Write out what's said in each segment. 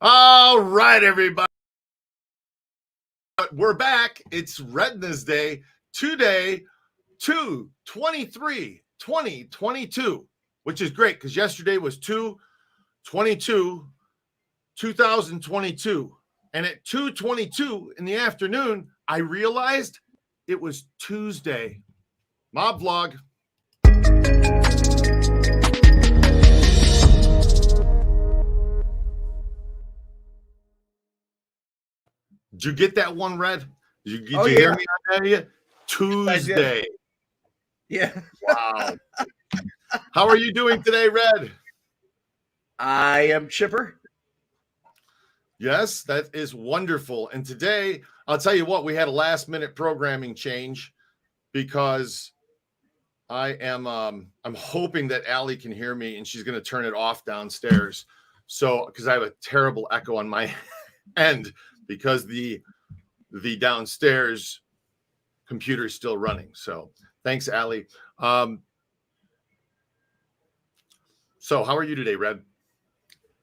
All right, everybody. We're back. It's Redness Day today, 2/23/2022, which is great because yesterday was 2/22/2022. And at 2:22 in the afternoon, I realized it was Tuesday. Mob vlog. Did you get that one, Red? Did you hear me on that? Tuesday. Yeah. Wow. How are you doing today, Red? I am chipper. Yes, that is wonderful. And today, I'll tell you what, we had a last-minute programming change because I'm hoping that Allie can hear me and she's going to turn it off downstairs. So, because I have a terrible echo on my end because the downstairs computer is still running. So, thanks, Allie. So, how are you today, Red?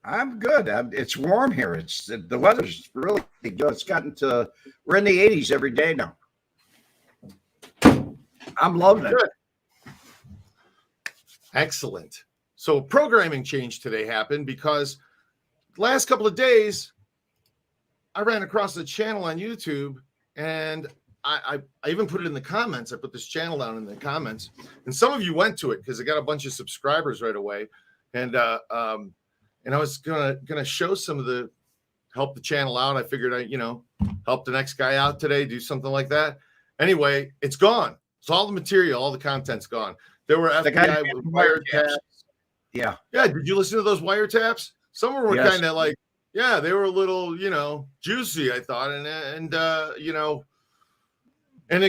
I'm good. It's warm here. The weather's really good. We're in the 80s every day now. I'm loving it. Good. Excellent. So programming change today happened because the last couple of days I ran across a channel on YouTube and I even put it in the comments. I put this channel down in the comments and some of you went to it because I got a bunch of subscribers right away. And I was gonna show some of help the channel out. I figured I help the next guy out today, do something like that. Anyway, it's gone. It's all the material, all the content's gone. There were FBI wiretaps. Yeah. Did you listen to those wiretaps? Some of them were kind of like, they were a little, juicy, I thought. And the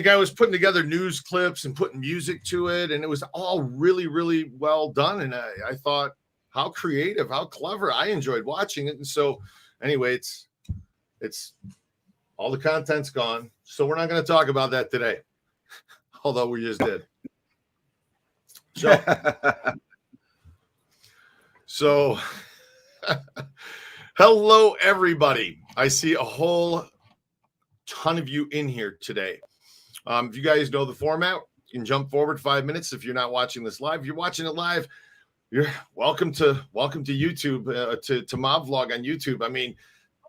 guy was putting together news clips and putting music to it. And it was all really, really well done. And I thought, how creative, how clever. I enjoyed watching it. And so anyway, it's all the content's gone. So we're not going to talk about that today. Although we just did. So hello, everybody. I see a whole ton of you in here today. If you guys know the format, you can jump forward 5 minutes. If you're not watching this live, if you're watching it live, you're welcome to YouTube, to Mob Vlog on YouTube. I mean,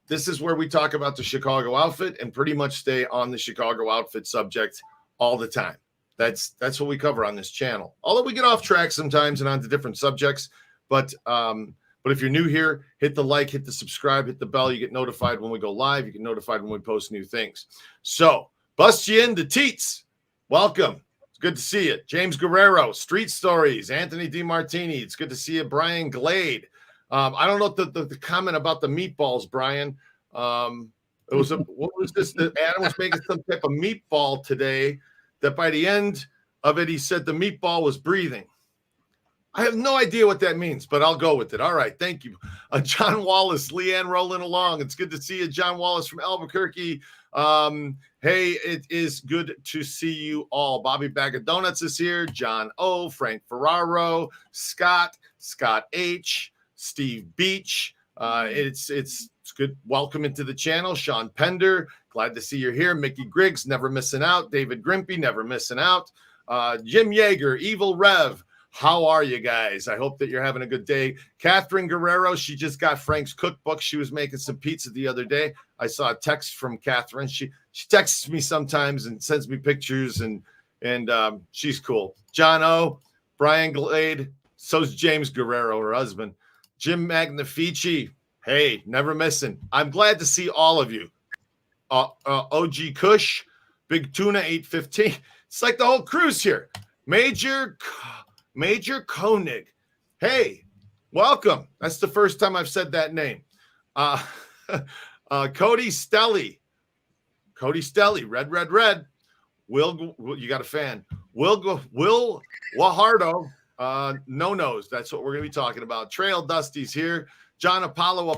this is where we talk about the Chicago outfit and pretty much stay on the Chicago outfit subject all the time. That's what we cover on this channel. Although we get off track sometimes and onto different subjects, but if you're new here, hit the like, hit the subscribe, hit the bell. You get notified when we go live. You get notified when we post new things. So bust you into teats. Welcome. It's good to see you. James Guerrero, Street Stories, Anthony DiMartini. It's good to see you. Brian Glade. I don't know the comment about the meatballs, Brian. What was this? Adam was making some type of meatball today that by the end of it, he said the meatball was breathing. I have no idea what that means, but I'll go with it. All right. Thank you. John Wallace, Leanne rolling along. It's good to see you, John Wallace from Albuquerque. Hey, it is good to see you all. Bobby Bag of Donuts is here. John O, Frank Ferraro, Scott H, Steve Beach. It's good. Welcome into the channel. Sean Pender, glad to see you're here. Mickey Griggs, never missing out. David Grimpy, never missing out. Jim Yeager, Evil Rev. How are you guys? I hope that you're having a good day. Catherine Guerrero, she just got Frank's cookbook. She was making some pizza the other day. I saw a text from Catherine. She texts me sometimes and sends me pictures, and she's cool. John O, Brian Glade, so's James Guerrero, her husband. Jim Magnifici, hey, never missing. I'm glad to see all of you. OG Kush, Big Tuna 815. It's like the whole crew's here. Major Koenig. Hey, welcome. That's the first time I've said that name. Cody Stelly. Red. You got a fan. Will Wahardo. No nose. That's what we're going to be talking about. Trail Dusty's here. John Apollo,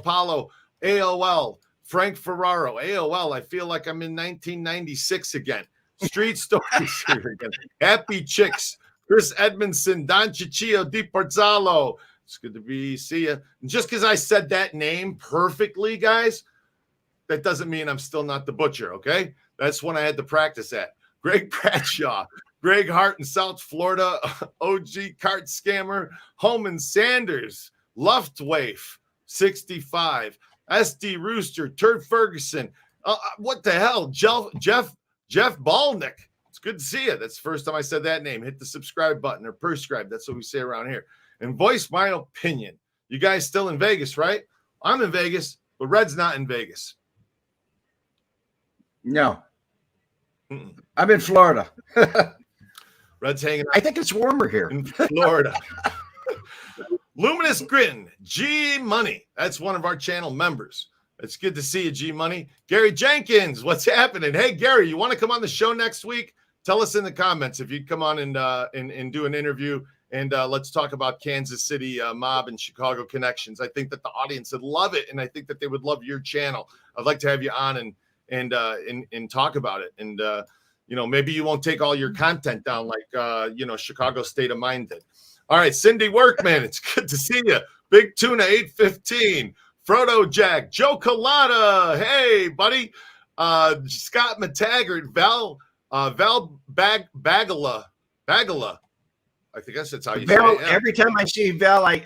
AOL. Frank Ferraro, AOL. I feel like I'm in 1996 again. Street Stories here again. Happy Chicks. Chris Edmondson, Don Ciccio, Di Porzalo, It's good to see you. And just because I said that name perfectly, guys, that doesn't mean I'm still not the butcher, okay? That's when I had to practice at. Greg Bradshaw, Greg Hart in South Florida, OG Cart Scammer, Holman Sanders, Luftwaif, 65, SD Rooster, Turd Ferguson. What the hell? Jeff Balnick. It's good to see you. That's the first time I said that name. Hit the subscribe button or prescribe. That's what we say around here. And voice my opinion. You guys still in Vegas, right? I'm in Vegas, but Red's not in Vegas. No. I'm in Florida. Red's hanging out. I think it's warmer here in Florida. Luminous Grin, G Money. That's one of our channel members. It's good to see you, G Money. Gary Jenkins, what's happening? Hey, Gary, you want to come on the show next week? Tell us in the comments if you'd come on and do an interview, and let's talk about Kansas City Mob and Chicago connections. I think that the audience would love it, and I think that they would love your channel. I'd like to have you on and talk about it. And maybe you won't take all your content down like Chicago State of Mind did. All right, Cindy Workman, it's good to see you. Big Tuna 815, Frodo Jack, Joe Collada, hey buddy, Scott McTaggart, Val Bagala. I think that's how you Val, say it. Yeah. Every time I see Val, I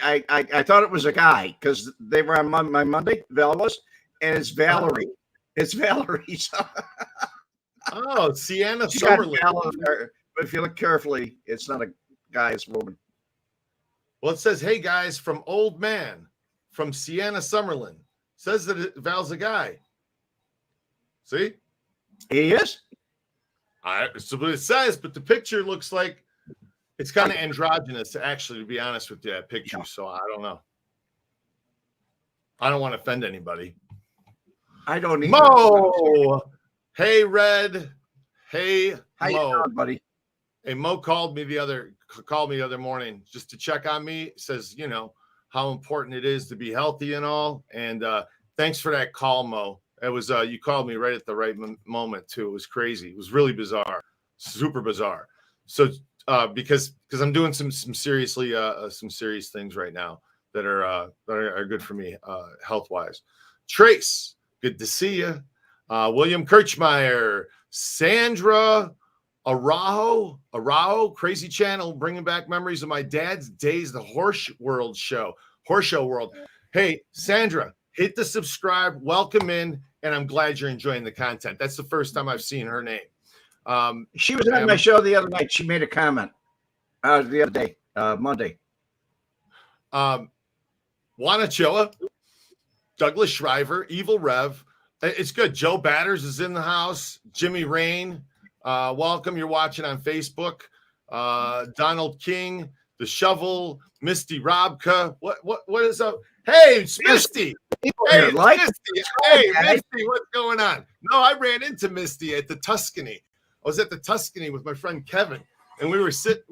thought it was a guy because they were on my Monday. Val was, and it's Valerie. It's Valerie. Oh, Sienna Summerlin. But if you look carefully, it's not a guy, it's a woman. Well, it says, hey guys, from Old Man, from Sienna Summerlin. Says that Val's a guy. See? He is? So what it says, but the picture looks like it's kind of androgynous, actually, to be honest with you, that picture. Yeah. So I don't know. I don't want to offend anybody. I don't either. Mo! Hey, Red. Hey, how Mo. You doing, buddy? Hey, Mo called me the other morning just to check on me. Says, how important it is to be healthy and all. And thanks for that call, Mo. It was you called me right at the right moment too. It was crazy. It was really bizarre, super bizarre. So because I'm doing some serious things right now that are good for me health wise. Trace, good to see you. William Kirchmeyer, Sandra Araujo, crazy channel, bringing back memories of my dad's days, the Horse Show World. Hey, Sandra, hit the subscribe, welcome in, and I'm glad you're enjoying the content. That's the first time I've seen her name. She was on my show the other night. She made a comment the other day, Monday. Wanachoa, Douglas Shriver, Evil Rev. It's good. Joe Batters is in the house. Jimmy Rain, welcome. You're watching on Facebook. Donald King, The Shovel, Misty Robka. What is up? Hey, it's Misty. Hey, Misty. Hey, Misty, what's going on? No, I ran into Misty at the Tuscany. I was at the Tuscany with my friend Kevin, and we were sitting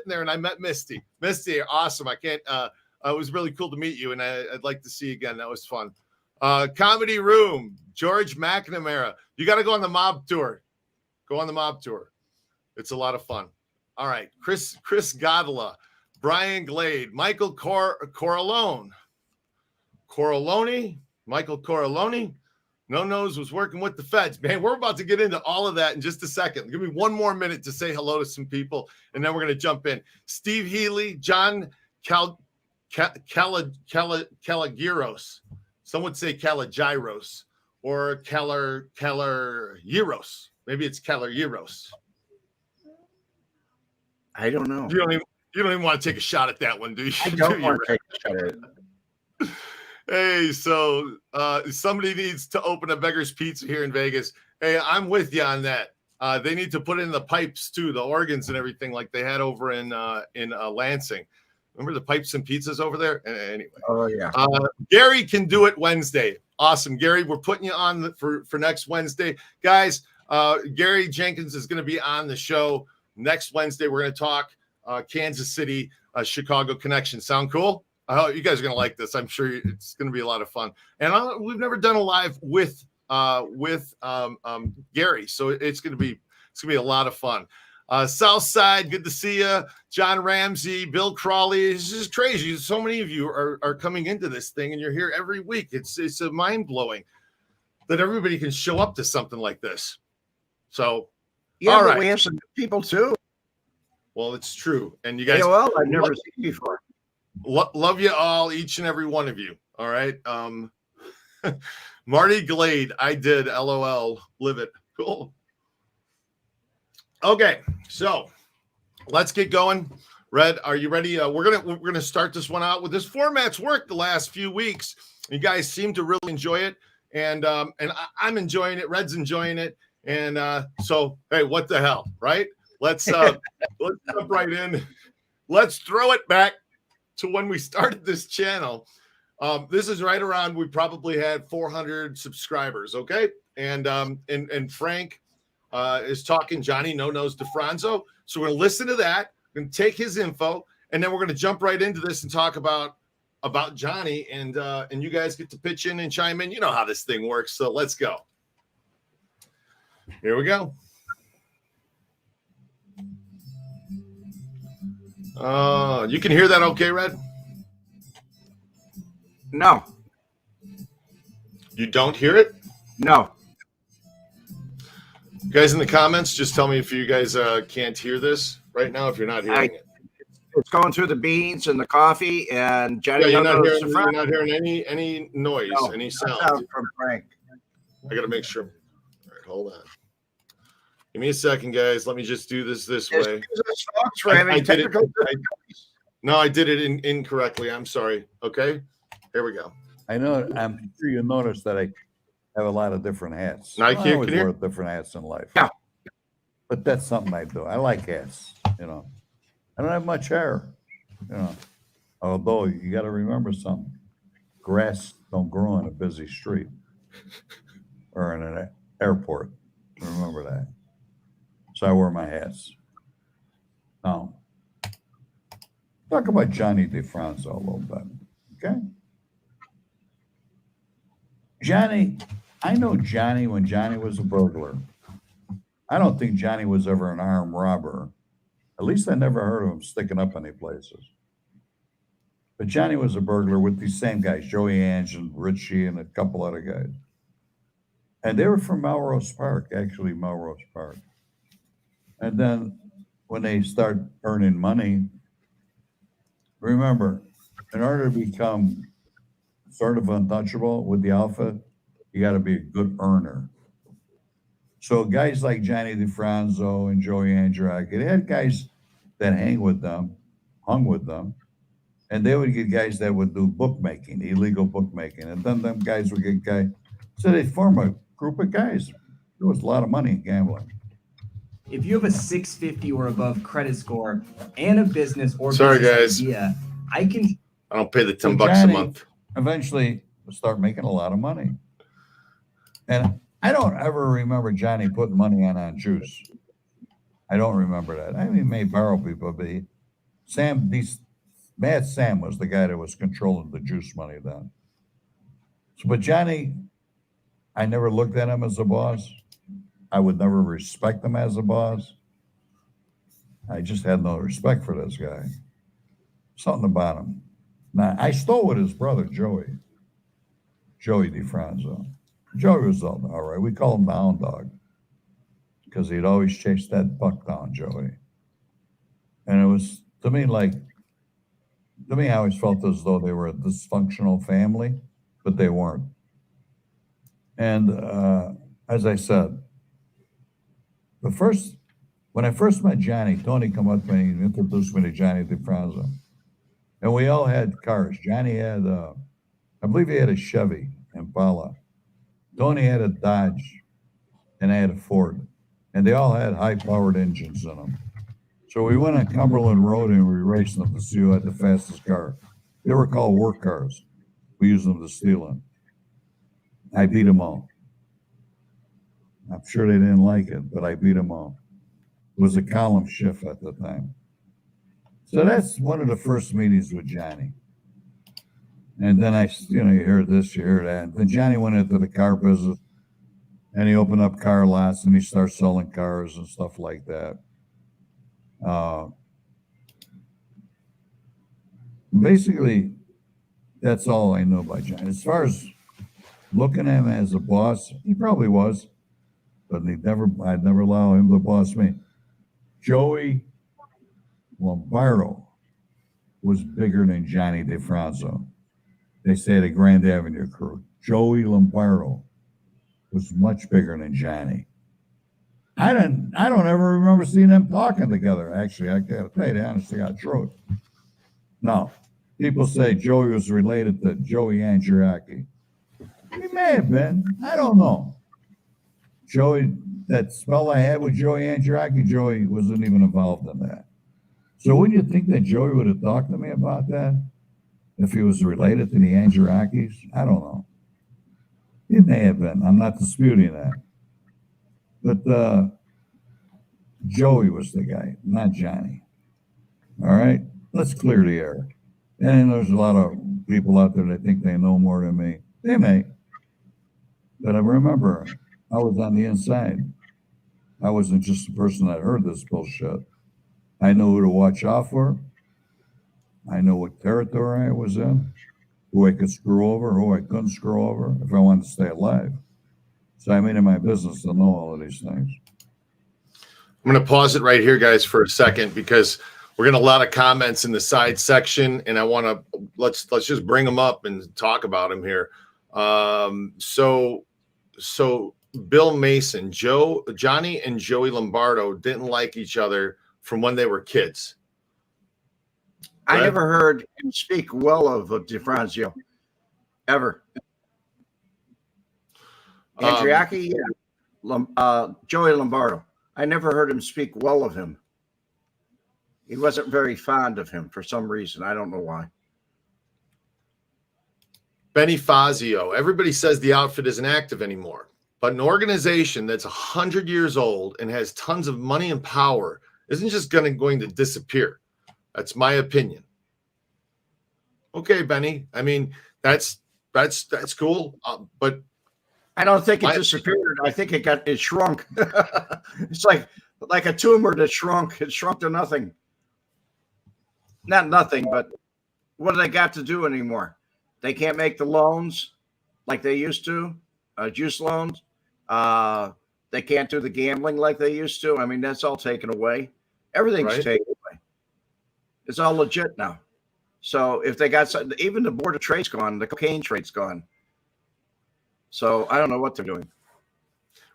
there, and I met Misty. Misty, awesome. It was really cool to meet you, and I'd like to see you again. That was fun. Comedy Room, George McNamara. You got to go on the mob tour. Go on the mob tour. It's a lot of fun. All right. Chris Godala, Brian Glade, Michael Corleone. Michael Corleone. No Nose was working with the feds. Man, we're about to get into all of that in just a second. Give me one more minute to say hello to some people, and then we're going to jump in. Steve Healy, John Calagiros. Some would say Calagiros or Calagiros. Maybe it's Calagiros. I don't know. You don't even want to take a shot at that one, do you? I don't want to take a shot at it. Hey, so somebody needs to open a Beggar's Pizza here in Vegas. Hey, I'm with you on that. They need to put in the pipes too, the organs and everything like they had over in Lansing. Remember the pipes and pizzas over there? Anyway. Oh, yeah. Gary can do it Wednesday. Awesome, Gary. We're putting you on for next Wednesday. Guys, Gary Jenkins is going to be on the show next Wednesday. We're going to talk Kansas City, Chicago connection. Sound cool? You guys are going to like this. I'm sure it's going to be a lot of fun. And we've never done a live with Gary, so it's going to be a lot of fun. Southside, good to see you. John Ramsey, Bill Crawley. It's just crazy. So many of you are coming into this thing, and you're here every week. It's a mind-blowing that everybody can show up to something like this. So, Yeah, all but right. we have some people too. Well, it's true. And you guys, AOL, I've never seen before. love you all, each and every one of you. All right. Marty Glade, I did. LOL. Live it. Cool. Okay, so let's get going. Red, are you ready? We're gonna start this one out with this format's worked the last few weeks. You guys seem to really enjoy it, and I'm enjoying it. Red's enjoying it, and so hey, what the hell, right? Let's jump right in. Let's throw it back to when we started this channel. This is right around, we probably had 400 subscribers, okay? And Frank is talking Johnny No-Nos to Fronzo. So we're going to listen to that. We're going to take his info, and then we're going to jump right into this and talk about Johnny, and you guys get to pitch in and chime in. You know how this thing works, so let's go. Here we go. You can hear that okay, Red? No. You don't hear it? No. You guys in the comments, just tell me if you guys can't hear this right now, if you're not hearing it. It's going through the beans and the coffee, and Johnny. Yeah, you're not hearing any noise, any sound from Frank. I got to make sure. All right, hold on. Give me a second, guys. Let me just do this way. I did it incorrectly. I'm sorry. Okay, here we go. I know. I'm sure you noticed that I have a lot of different hats. I always wear different hats in life. Yeah. But that's something I do. I like hats. You know, I don't have much hair. You know, although you got to remember something: grass don't grow on a busy street or in an airport. Remember that. So I wear my hats. Now, talk about Johnny DeFranco a little bit, okay? Johnny, I know Johnny when Johnny was a burglar. I don't think Johnny was ever an armed robber. At least I never heard of him sticking up any places. But Johnny was a burglar with these same guys, Joey Ange and Richie and a couple other guys. And they were from Melrose Park, actually Melrose Park. And then when they start earning money, remember, in order to become sort of untouchable with the outfit, you got to be a good earner. So guys like Johnny DeFranco and Joey Andrade, they had guys that hung with them, and they would get guys that would do bookmaking, illegal bookmaking, and then them guys would get guys. So they'd form a group of guys. There was a lot of money in gambling. If you have a 650 or above credit score and a business or business idea, I don't pay the $10 a month. Eventually start making a lot of money. And I don't ever remember Johnny putting money on juice. I don't remember that. I mean, he may borrow people, but Mad Sam was the guy that was controlling the juice money then. So, but Johnny, I never looked at him as a boss. I would never respect him as a boss. I just had no respect for this guy. Something about him. Now, I stole with his brother, Joey DeFranco. Joey was all right. We call him the hound dog because he'd always chase that buck down, Joey. And it was, to me, I always felt as though they were a dysfunctional family, but they weren't. And as I said, when I first met Johnny, Tony come up to me and introduced me to Johnny DeFranco. And we all had cars. Johnny had, I believe he had a Chevy Impala. Tony had a Dodge, and I had a Ford. And they all had high-powered engines in them. So we went on Cumberland Road and we raced them to see who had the fastest car. They were called work cars. We used them to steal them. I beat them all. I'm sure they didn't like it, but I beat them all. It was a column shift at the time. So that's one of the first meetings with Johnny. And then you hear this, you hear that. Then Johnny went into the car business and he opened up car lots and he started selling cars and stuff like that. Uh, Basically, that's all I know about Johnny. As far as looking at him as a boss, he probably was, but I'd never allow him to boss me. Joey Lombardo was bigger than Johnny DeFranco. They say the Grand Avenue crew. Joey Lombardo was much bigger than Johnny. I don't ever remember seeing them talking together. Actually, I gotta tell you the honest to God truth. No. People say Joey was related to Joey Angiaraki. He may have been. I don't know. Joey, that spell I had with Joey Angiaraki, Joey wasn't even involved in that. So wouldn't you think that Joey would have talked to me about that? If he was related to the Angiarakis? I don't know. He may have been. I'm not disputing that. But Joey was the guy, not Johnny. All right? Let's clear the air. And there's a lot of people out there that think they know more than me. They may. But I remember, I was on the inside. I wasn't just the person that heard this bullshit. I know who to watch out for. I know what territory I was in, who I could screw over, who I couldn't screw over if I wanted to stay alive. So I made it my business to know all of these things. I'm going to pause it right here, guys, for a second, because we're getting a lot of comments in the side section, and I want to let's just bring them up and talk about them here. So Bill Mason, Johnny and Joey Lombardo didn't like each other from when they were kids. I never heard him speak well of DeFranco, ever. Andriaki, yeah. Joey Lombardo. I never heard him speak well of him. He wasn't very fond of him for some reason. I don't know why. Benny Fazio. Everybody says the outfit isn't active anymore, but an organization that's 100 years old and has tons of money and power isn't just going to disappear. That's my opinion. Okay, Benny. I mean, that's cool. But I don't think it disappeared. I think it shrunk. It's like a tumor that shrunk. It shrunk to nothing. Not nothing, but what do they got to do anymore? They can't make the loans like they used to, juice loans. They can't do the gambling like they used to. I mean, that's all taken away. Everything's taken away. It's all legit now. So if they got something, even the board of trade's gone, the cocaine trade's gone. So I don't know what they're doing.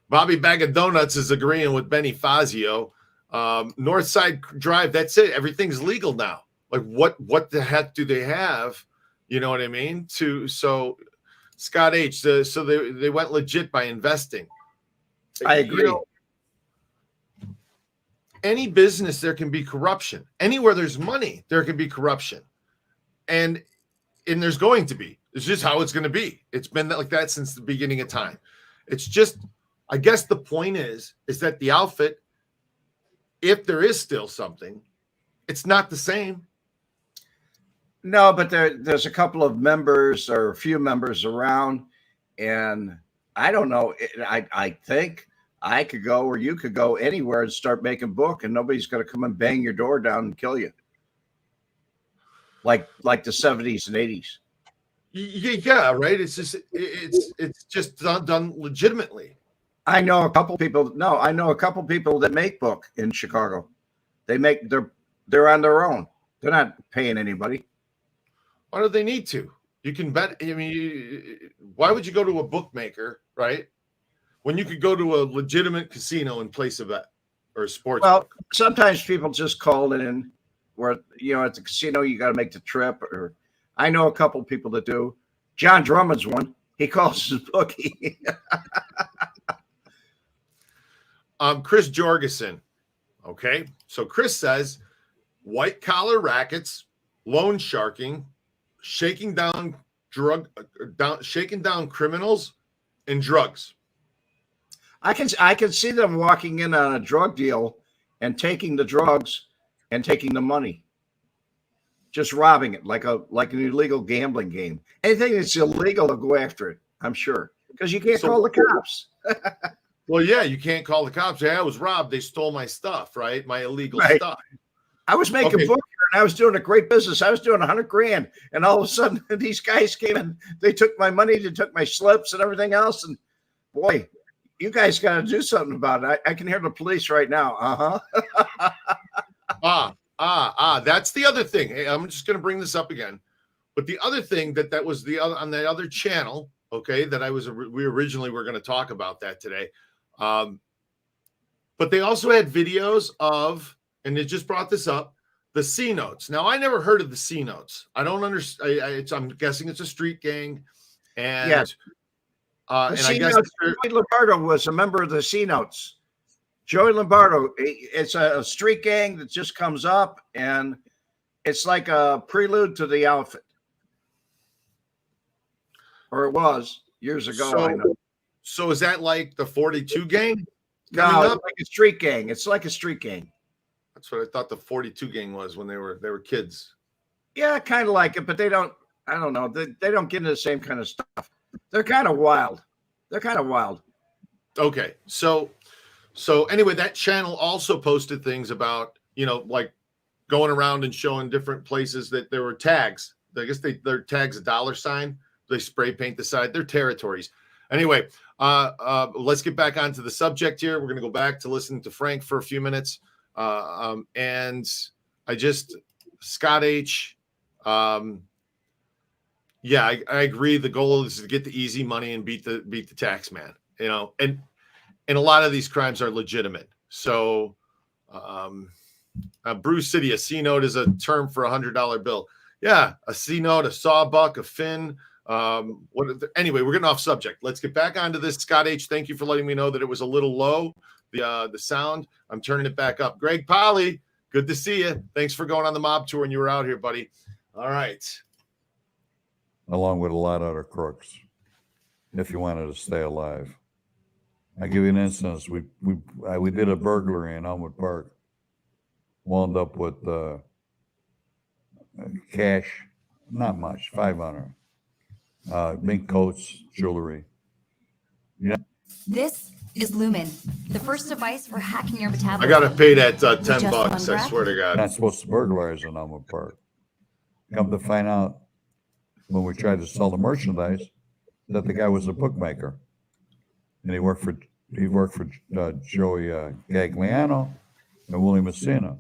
Bobby Bag of Donuts is agreeing with Benny Fazio. Northside Drive, that's it. Everything's legal now. Like what the heck do they have? You know what I mean? So Scott H. So they went legit by investing. I agree. You know, any business, there can be corruption. Anywhere there's money, there can be corruption. And there's going to be. It's just how it's going to be. It's been like that since the beginning of time. It's just, I guess the point is that the outfit, if there is still something, it's not the same. No, but there's a couple of members or a few members around, and I don't know. I think I could go or you could go anywhere and start making book, and nobody's going to come and bang your door down and kill you. Like the 70s and 80s. Yeah, right. It's just done legitimately. I know a couple people. No, I know a couple people that make book in Chicago. They're on their own. They're not paying anybody. Why do they need to? You can bet. I mean, why would you go to a bookmaker, right? When you could go to a legitimate casino and place a bet or a sports. Well, book. sometimes people just call it in. Where at the casino you got to make the trip. Or I know a couple people that do. John Drummond's one. He calls his bookie. Chris Jorgensen. Okay, so Chris says white collar rackets, loan sharking, shaking down criminals and drugs. I can see them walking in on a drug deal and taking the drugs and taking the money, just robbing it like an illegal gambling game. Anything that's illegal, they'll go after it. I'm sure, because you can't call the cops. Well, yeah, you can't call the cops. Hey, I was robbed. They stole my stuff, right? My illegal Right. stuff. I was making Okay. book here and I was doing a great business. I was doing 100 grand. And all of a sudden these guys came and they took my money, they took my slips and everything else. And boy, you guys got to do something about it. I can hear the police right now. That's the other thing. Hey, I'm just going to bring this up again. But the other thing that was the other on the other channel, okay, that we originally were going to talk about that today. But they also had videos of, and it just brought this up, the C notes. Now, I never heard of the C notes. I don't understand. I'm guessing it's a street gang. And yes. And I guess Joey Lombardo was a member of the C notes. Joey Lombardo, it's a street gang that just comes up and it's like a prelude to the outfit. Or it was years ago. So is that like the 42 gang? No, it's like a street gang. It's like a street gang. That's what I thought the 42 gang was when they were kids. Yeah, kind of like it, but they don't. I don't know. They don't get into the same kind of stuff. They're kind of wild. Okay, so anyway, that channel also posted things about like going around and showing different places that there were tags. I guess their tags a $sign. They spray paint the side. Their territories. Anyway, let's get back onto the subject here. We're going to go back to listening to Frank for a few minutes. And Scott H. Yeah, I agree. The goal is to get the easy money and beat the tax man, and a lot of these crimes are legitimate. So, Bruce City, a C note is a term for $100 bill. Yeah, a C note, a sawbuck, a fin. Anyway, we're getting off subject. Let's get back onto this. Scott H., thank you for letting me know that it was a little low, the sound. I'm turning it back up. Greg Polly, good to see you. Thanks for going on the mob tour when you were out here, buddy. All right. Along with a lot of other crooks, if you wanted to stay alive. I'll give you an instance. We did a burglary in Elmwood Park. Wound up with cash, not much, $500. Mink coats, jewelry. Yeah. This is Lumen, the first device for hacking your metabolism. I gotta pay that $10. Just I swear to God. Not supposed to burglarize in Elmwood Park. Come to find out, when we tried to sell the merchandise, that the guy was a bookmaker, and he worked for Joey Gagliano and Willie Messina.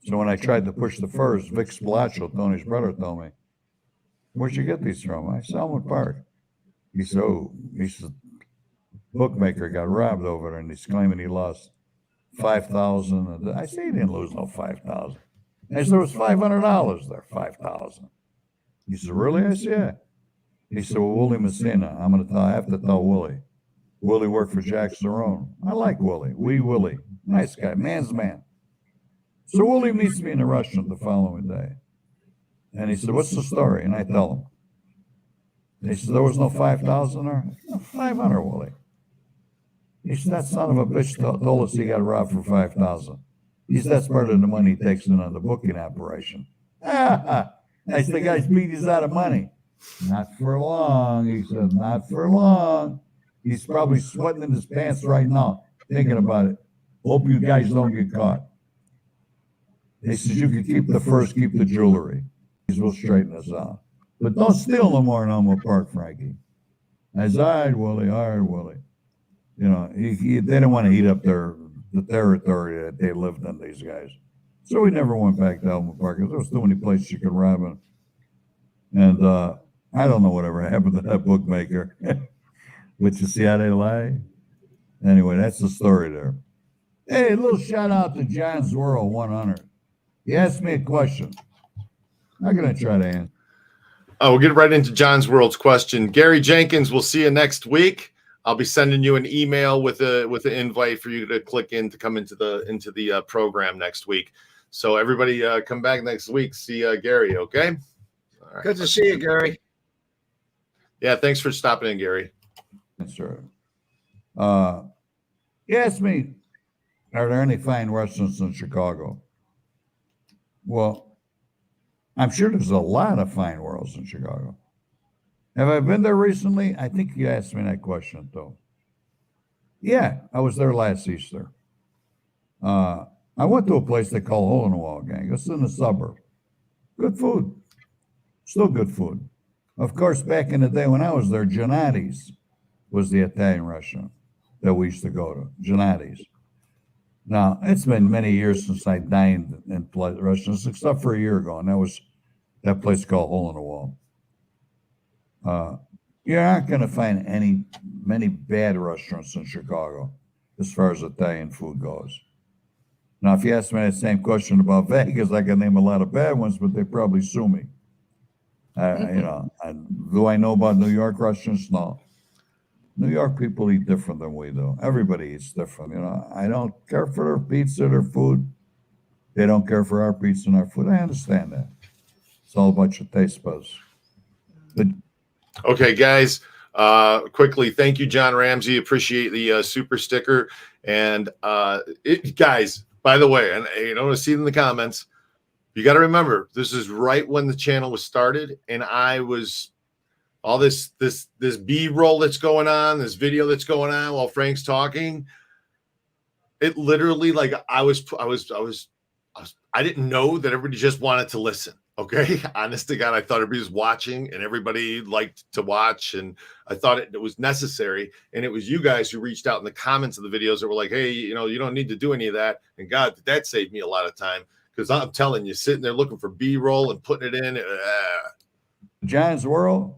So when I tried to push the furs, Vic Spilaccio, Tony's brother, told me, "Where'd you get these from?" I said, "Elmwood Park." He said, bookmaker got robbed over there, and he's claiming he lost $5,000. I said, he didn't lose no $5,000. I said, there was $500 there, $5,000. He said, really? I said, yeah. He said, well, Willie Messina, I have to tell Willie. Willie worked for Jack Cerrone. I like Willie. Willie. Nice guy, man's man. So Willie meets me in the restaurant the following day. And he said, what's the story? And I tell him. He said, there was no 5,000 there? No, 500, Willie. He said, that son of a bitch told us he got robbed for 5,000. He said, that's part of the money he takes in on the booking operation. I said, the guy's beat he's out of money. Not for long, he said, not for long. He's probably sweating in his pants right now, thinking about it. Hope you guys don't get caught. He says, you can keep the furs, keep the jewelry. He says, we'll straighten this out. But don't steal no more in Elmwood Park, Frankie. I said, all right, Willie. You know, they didn't want to eat up the territory that they lived in, these guys. So we never went back to Elmwood Park because there was too many places you could rob them. And I don't know whatever happened to that bookmaker. But you see how they lie? Anyway, that's the story there. Hey, a little shout out to John's World 100. He asked me a question. I'm going to try to answer. We'll get right into John's World's question. Gary Jenkins, we'll see you next week. I'll be sending you an email with an invite for you to click in to come into the program next week. So everybody come back next week. See Gary, okay? All right. Good to see you, Gary. Yeah, thanks for stopping in, Gary. Yes, sir. He asked me, are there any fine restaurants in Chicago? Well, I'm sure there's a lot of fine worlds in Chicago. Have I been there recently? I think you asked me that question, though. Yeah, I was there last Easter. I went to a place they call Hole in the Wall Gang. It's in the suburb. Good food. Still good food. Of course, back in the day when I was there, Gianotti's was the Italian restaurant that we used to go to. Gianotti's. Now, it's been many years since I dined in restaurants, except for a year ago, and that was that place called Hole in the Wall. You're not going to find many bad restaurants in Chicago as far as Italian food goes. Now, if you ask me that same question about Vegas, I can name a lot of bad ones, but they probably sue me. Do I know about New York restaurants? No. New York people eat different than we do. Everybody eats different. I don't care for their pizza, their food. They don't care for our pizza and our food. I understand that. It's all about your taste buds. But okay, guys. Quickly, thank you, John Ramsey. Appreciate the super sticker. And guys, by the way, and you know, see it in the comments. You got to remember, this is right when the channel was started, and I was all this B-roll that's going on, this video that's going on while Frank's talking. It literally, like, I didn't know that everybody just wanted to listen. Okay, honest to God, I thought everybody was watching and everybody liked to watch, and I thought it was necessary. And it was you guys who reached out in the comments of the videos that were like, "Hey, you know, you don't need to do any of that." And God, that saved me a lot of time, because I'm telling you, sitting there looking for B-roll and putting it in. John's World,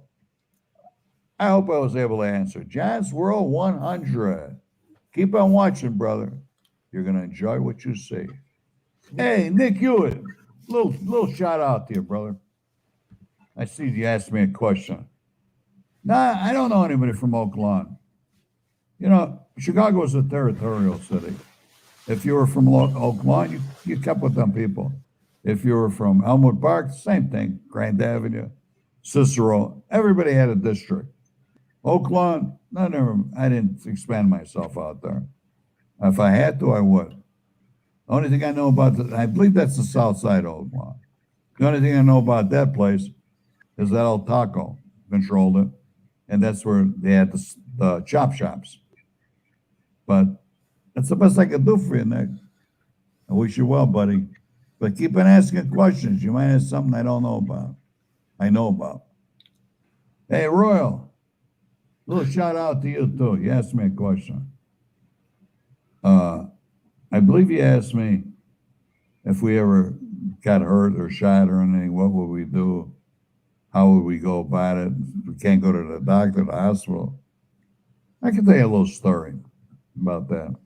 I hope I was able to answer. John's World 100. Keep on watching, brother. You're going to enjoy what you see. Hey, Nick Hewitt, little shout out to you, brother. I see you asked me a question. Nah, I don't know anybody from Oak Lawn. You know, Chicago is a territorial city. If you were from Oak Lawn, you kept with them people. If you were from Elmwood Park, same thing. Grand Avenue, Cicero, everybody had a district. Oak Lawn, I didn't expand myself out there. If I had to, I would. The only thing I know about I believe that's the south side of Oak Lawn. The only thing I know about that place is that El Taco controlled it, and that's where they had the chop shops. But that's the best I can do for you, Nick. I wish you well, buddy. But keep on asking questions. You might have something I don't know about. I know about. Hey, Royal, little shout out to you, too. You asked me a question. I believe you asked me if we ever got hurt or shot or anything, what would we do? How would we go about it? If we can't go to the doctor, the hospital. I can tell you a little story about that.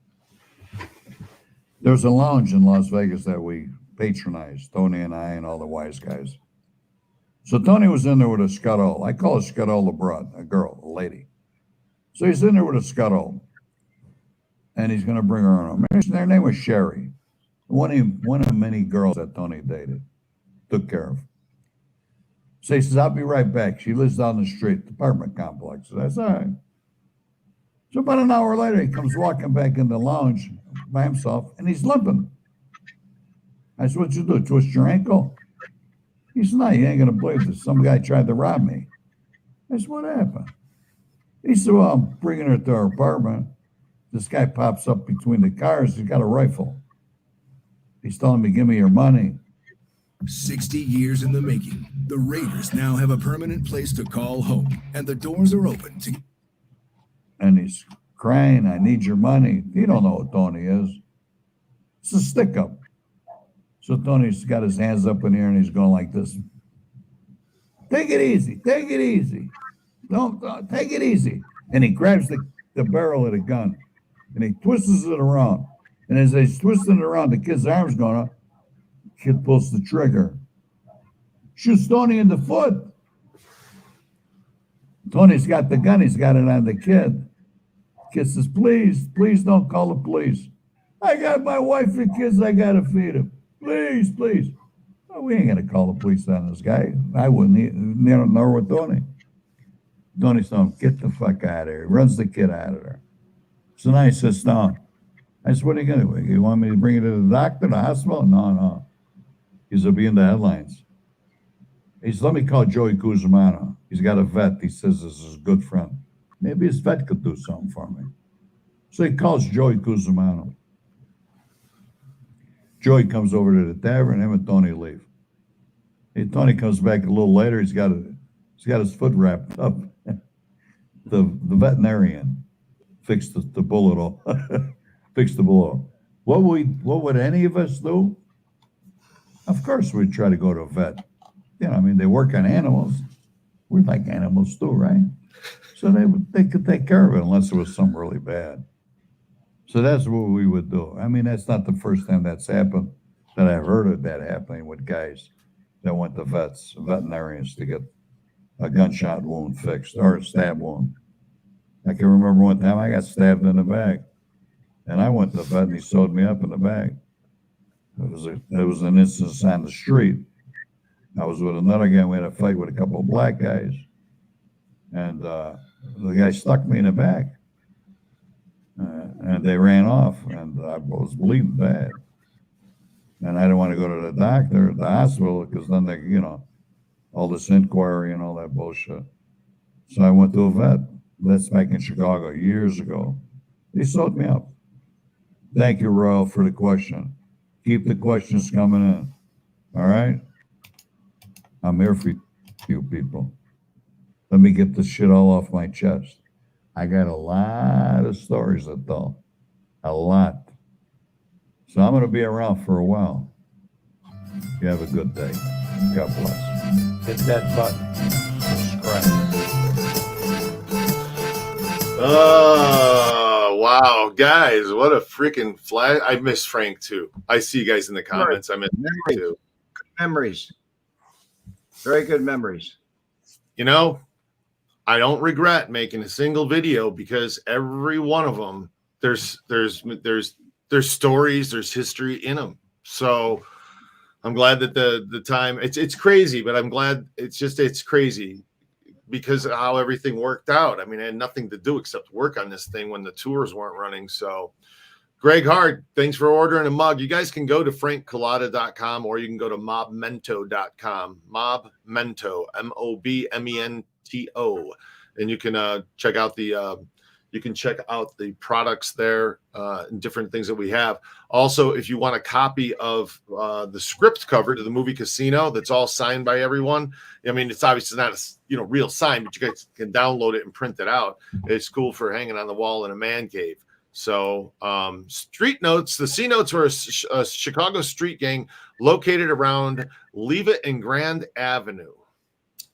There's a lounge in Las Vegas that we patronized, Tony and I and all the wise guys. So Tony was in there with a scuttle. I call a scuttle a broad, a girl, a lady. So he's in there with a scuttle, and he's going to bring her home. Her name was Sherry, one of many girls that Tony dated, took care of. So he says, "I'll be right back." She lives down the street, the apartment complex. That's all right. So about an hour later, he comes walking back in the lounge by himself, and he's limping. I said, "What'd you do, twist your ankle?" He said, "No, you ain't going to believe this. Some guy tried to rob me." I said, "What happened?" He said, "Well, I'm bringing her to her apartment. This guy pops up between the cars. He's got a rifle. He's telling me, 'Give me your money.'" 60 years in the making, the Raiders now have a permanent place to call home, and the doors are open to... And he's crying, "I need your money." He don't know what Tony is. It's a stick up. So Tony's got his hands up in the air and he's going like this. "Take it easy. Take it easy. Don't take it easy." And he grabs the barrel of the gun and he twists it around. And as he's twisting it around, the kid's arm's going up. The kid pulls the trigger. Shoots Tony in the foot. Tony's got the gun. He's got it on the kid. Kid says, "Please, please don't call the police. I got my wife and kids. I got to feed them. Please, please." Well, we ain't going to call the police on this guy. I wouldn't, nor would Tony. Tony's telling him, "Get the fuck out of here." He runs the kid out of there. So now he sits down. I said, "What are you going to do? You want me to bring you to the doctor, the hospital?" No. He's going to be in the headlines. He said, "Let me call Joey Cusimano. He's got a vet. He says this is a good friend. Maybe his vet could do something for me." So he calls Joey Cusimano. Joey comes over to the tavern, him and Tony leave. Hey, Tony comes back a little later, he's got his foot wrapped up. The veterinarian fixed the bullet hole. Fixed the bullet. What would any of us do? Of course we'd try to go to a vet. I mean, they work on animals. We're like animals too, right? So they could take care of it unless it was something really bad. So that's what we would do. I mean, that's not the first time that's happened that I've heard of that happening with guys that went to veterinarians to get a gunshot wound fixed or a stab wound. I can remember one time I got stabbed in the back, and I went to the vet and he sewed me up in the back. It was an instance on the street. I was with another guy. We had a fight with a couple of black guys, and the guy stuck me in the back, and they ran off, and I was bleeding bad. And I didn't want to go to the hospital, because then they, all this inquiry and all that bullshit. So I went to a vet. That's back in Chicago years ago. He sewed me up. Thank you, Royal, for the question. Keep the questions coming in. All right? I'm here for you people. Let me get this shit all off my chest. I got a lot of stories to tell. A lot. So I'm going to be around for a while. You have a good day. God bless. Hit that button. Subscribe. Oh, wow. Guys, what a freaking flash. I miss Frank, too. I see you guys in the comments. I miss Frank, too. Good memories. Very good memories. I don't regret making a single video, because every one of them, there's stories, there's history in them. So I'm glad that the time, it's crazy, but I'm glad it's crazy because of how everything worked out. I mean, I had nothing to do except work on this thing when the tours weren't running. So Greg Hart, thanks for ordering a mug. You guys can go to frankcolada.com, or you can go to mobmento.com. Mobmento, MOBMENTO, and you can check out the products there, and different things that we have. Also, if you want a copy of the script cover to the movie Casino, that's all signed by everyone. I mean, it's obviously not a real sign, but you guys can download it and print it out. It's cool for hanging on the wall in a man cave. So street notes, the C notes were a Chicago street gang located around Leavitt and Grand Avenue.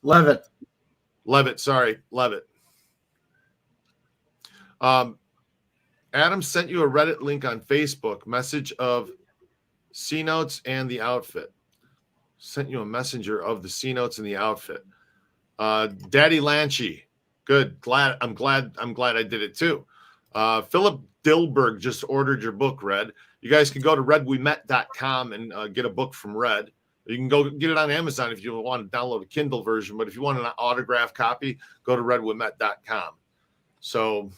Levitt. Adam sent you a Reddit link on Facebook, message of C notes and the outfit. Sent you a messenger of the C notes and the outfit. Daddy Lanchi, good. I'm glad I did it too. Philip Dilberg just ordered your book, Red. You guys can go to redwemette.com and get a book from Red. You can go get it on Amazon if you want to download a Kindle version, but if you want an autographed copy, go to redwemette.com. So,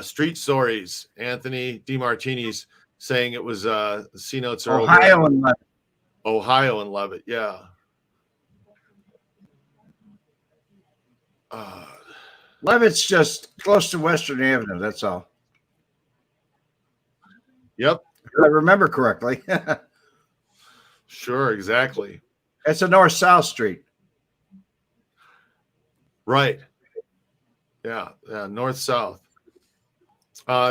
Street Stories, Anthony DeMartini's saying it was C notes are Ohio and Levitt. Ohio and Levitt, yeah. Levitt's just close to Western Avenue. That's all. Yep. If I remember correctly. Sure, exactly. It's a north-south street. Right. Yeah, north-south.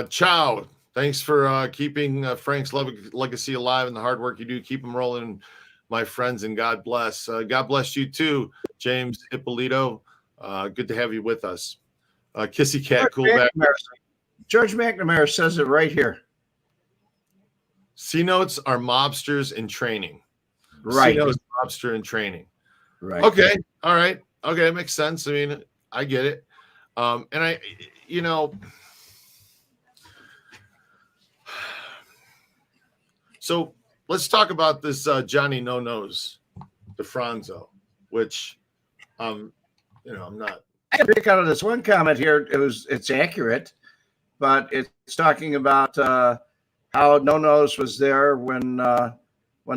Chow, thanks for keeping Frank's legacy alive and the hard work you do. Keep them rolling, my friends, and God bless. God bless you too, James Ippolito. Good to have you with us. Kissy Cat, cool back. George McNamara says it right here. C-notes are mobsters in training. Right. C-notes mobster in training. Right. Okay. All right. Okay. It makes sense. I mean, I get it. And I, so let's talk about this Johnny No Nose, the Fronzo, which, I'm not. I can pick out of this one comment here. It's accurate, but it's talking about how No Nose was there when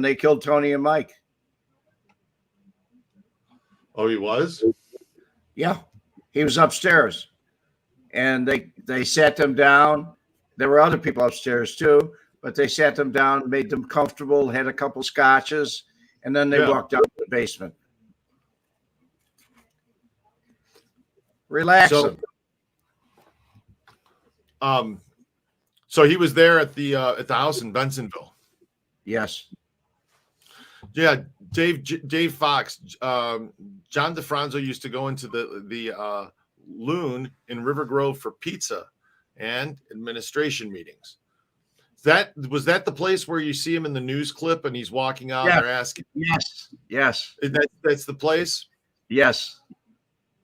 they killed Tony and Mike. Oh, he was? Yeah, he was upstairs, and they sat them down. There were other people upstairs too, but they sat them down, made them comfortable, had a couple scotches, and then they walked out to the basement. Relax them. So he was there at the house in Bensonville. Yes. Yeah, Dave Fox, John DeFranzo used to go into the Loon in River Grove for pizza and administration meetings. Was that the place where you see him in the news clip and he's walking out and they're asking? Yes. That's the place? Yes.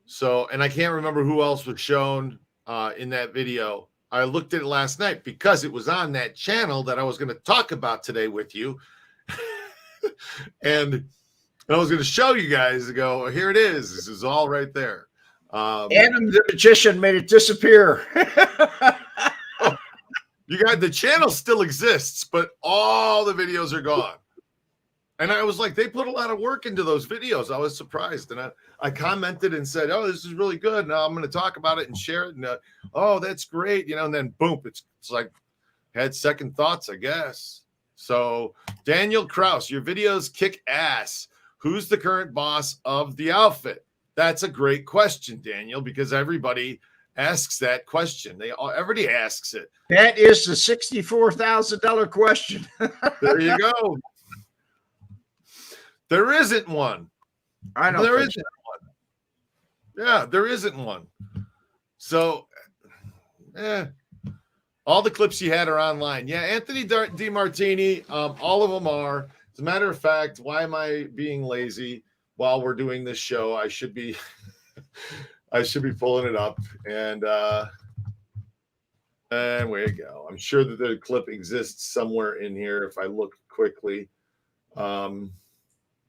So, and I can't remember who else was shown in that video. I looked at it last night because it was on that channel that I was going to talk about today with you. And I was going to show you guys and go, here it is. This is all right there. Adam the Magician made it disappear. You got the channel still exists, but all the videos are gone. And I was like, they put a lot of work into those videos. I was surprised. And I commented and said, oh, this is really good. Now I'm going to talk about it and share it. And oh, that's great. And then boom, it's like had second thoughts, I guess. So Daniel Kraus, your videos kick ass. Who's the current boss of the outfit? That's a great question, Daniel, because everybody asks that question. Everybody asks it. That is the $64,000 question. There you go. There isn't one. I know there isn't one. Yeah, there isn't one. So, all the clips you had are online. Yeah, Anthony DiMartini, all of them are. As a matter of fact, why am I being lazy while we're doing this show? I should be pulling it up and there you go. I'm sure that the clip exists somewhere in here if I look quickly.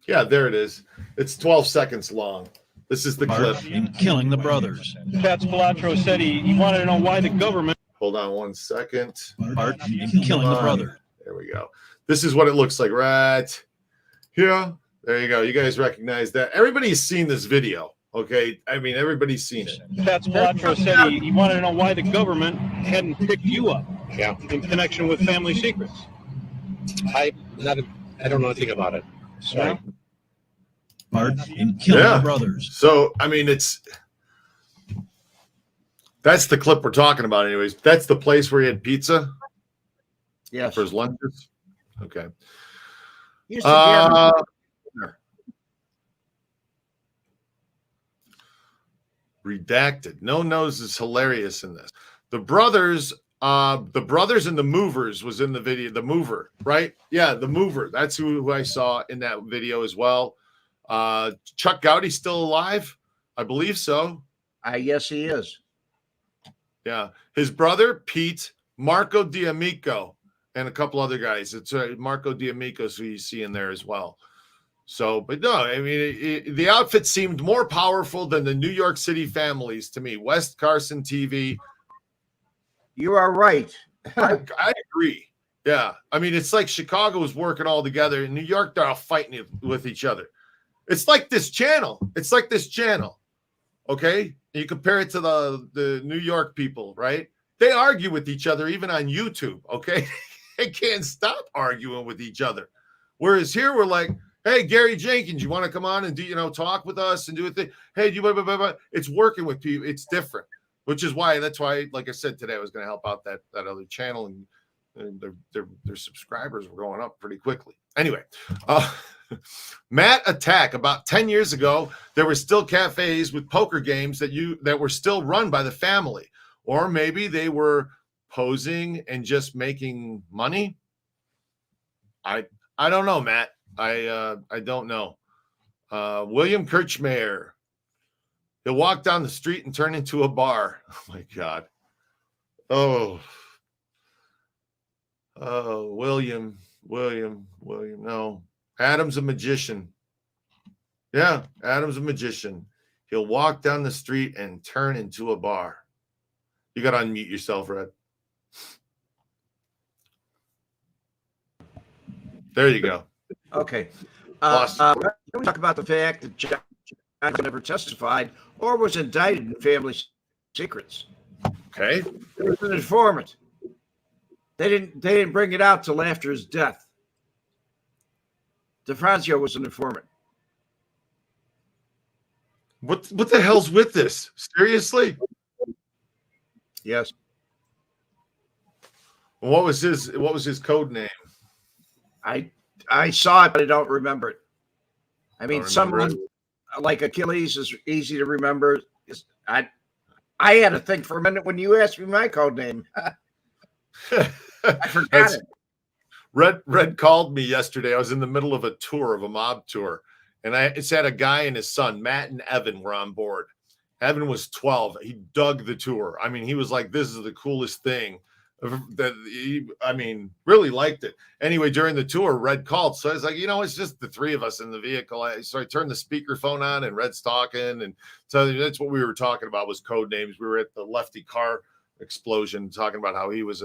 Yeah, there it is. It's 12 seconds long. This is the clip. In killing the brothers. Pat Spilotro said he wanted to know why the government. Hold on 1 second. Part in killing the brother. There we go. This is what it looks like right here. There you go. You guys recognize that. Everybody's seen this video. Okay. I mean, everybody's seen it. Pat Spilotro said he wanted to know why the government hadn't picked you up in connection with family secrets. I don't know anything about it. Sorry. Part in killing the brothers. So, I mean, that's the clip we're talking about anyways. That's the place where he had pizza. Yeah. For his lunches. Okay. Redacted. No nose is hilarious in this. The brothers and the movers was in the video. The mover, right? Yeah, the mover. That's who I saw in that video as well. Chuck Gowdy's still alive? I believe so. Yes, he is. Yeah. His brother, Pete, Marco D'Amico, and a couple other guys. It's Marco D'Amico's who you see in there as well. So, but no, I mean, the outfit seemed more powerful than the New York City families to me. West Carson TV. You are right. I agree. Yeah. I mean, it's like Chicago was working all together. In New York, they're all fighting with each other. It's like this channel. Okay. You compare it to the New York people, right? They argue with each other, even on YouTube. Okay. They can't stop arguing with each other. Whereas here we're like, hey, Gary Jenkins, you want to come on and do, talk with us and do a thing? Hey, blah, blah, blah, blah. It's working with people. It's different, that's why, like I said today, I was going to help out that other channel, and their subscribers were going up pretty quickly. Anyway, Matt Attack. About 10 years ago, there were still cafes with poker games that were still run by the family, or maybe they were posing and just making money. I don't know, Matt. I don't know. William Kirchmayer. He'll walk down the street and turn into a bar. Oh my God. Oh, William. No. Adam's a magician. Yeah, Adam's a magician. He'll walk down the street and turn into a bar. You got to unmute yourself, Red. There you go. Okay. Can we talk about the fact that John never testified or was indicted in family secrets? Okay. He was an informant. They didn't bring it out till after his death. Fronzo was an informant. What the hell's with this? Seriously? Yes. What was his code name? I saw it, but I don't remember it. I mean, someone like Achilles is easy to remember. I had to think for a minute when you asked me my code name. I forgot it. Red called me yesterday. I was in the middle of a mob tour, and it's had a guy and his son, Matt and Evan, were on board. Evan was 12. He dug the tour. I mean, he was like, "This is the coolest thing." Really liked it. Anyway, during the tour, Red called. So I was like, it's just the three of us in the vehicle. So I turned the speakerphone on and Red's talking. And so that's what we were talking about was code names. We were at the Lefty car explosion talking about how he was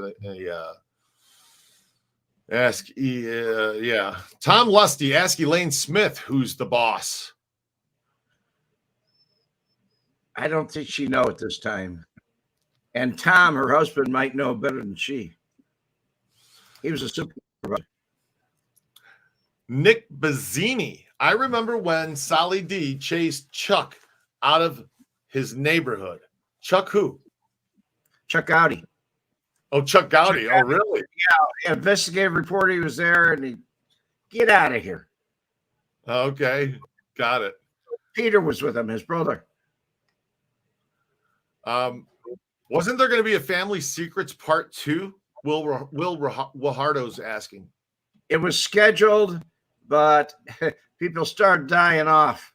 Tom Lusty, ask Elaine Smith, who's the boss. I don't think she know at this time. And Tom, her husband, might know better than she. He was a supervisor. Nick Bazzini. I remember when Sally D chased Chuck out of his neighborhood. Chuck who? Chuck Gowdy. Oh, Chuck Gowdy. Oh, really? Yeah. Investigative reporter. He was there, and he get out of here. Okay, got it. Peter was with him, his brother. Wasn't there going to be a Family Secrets Part 2? Will Wahardo's asking. It was scheduled, but people started dying off.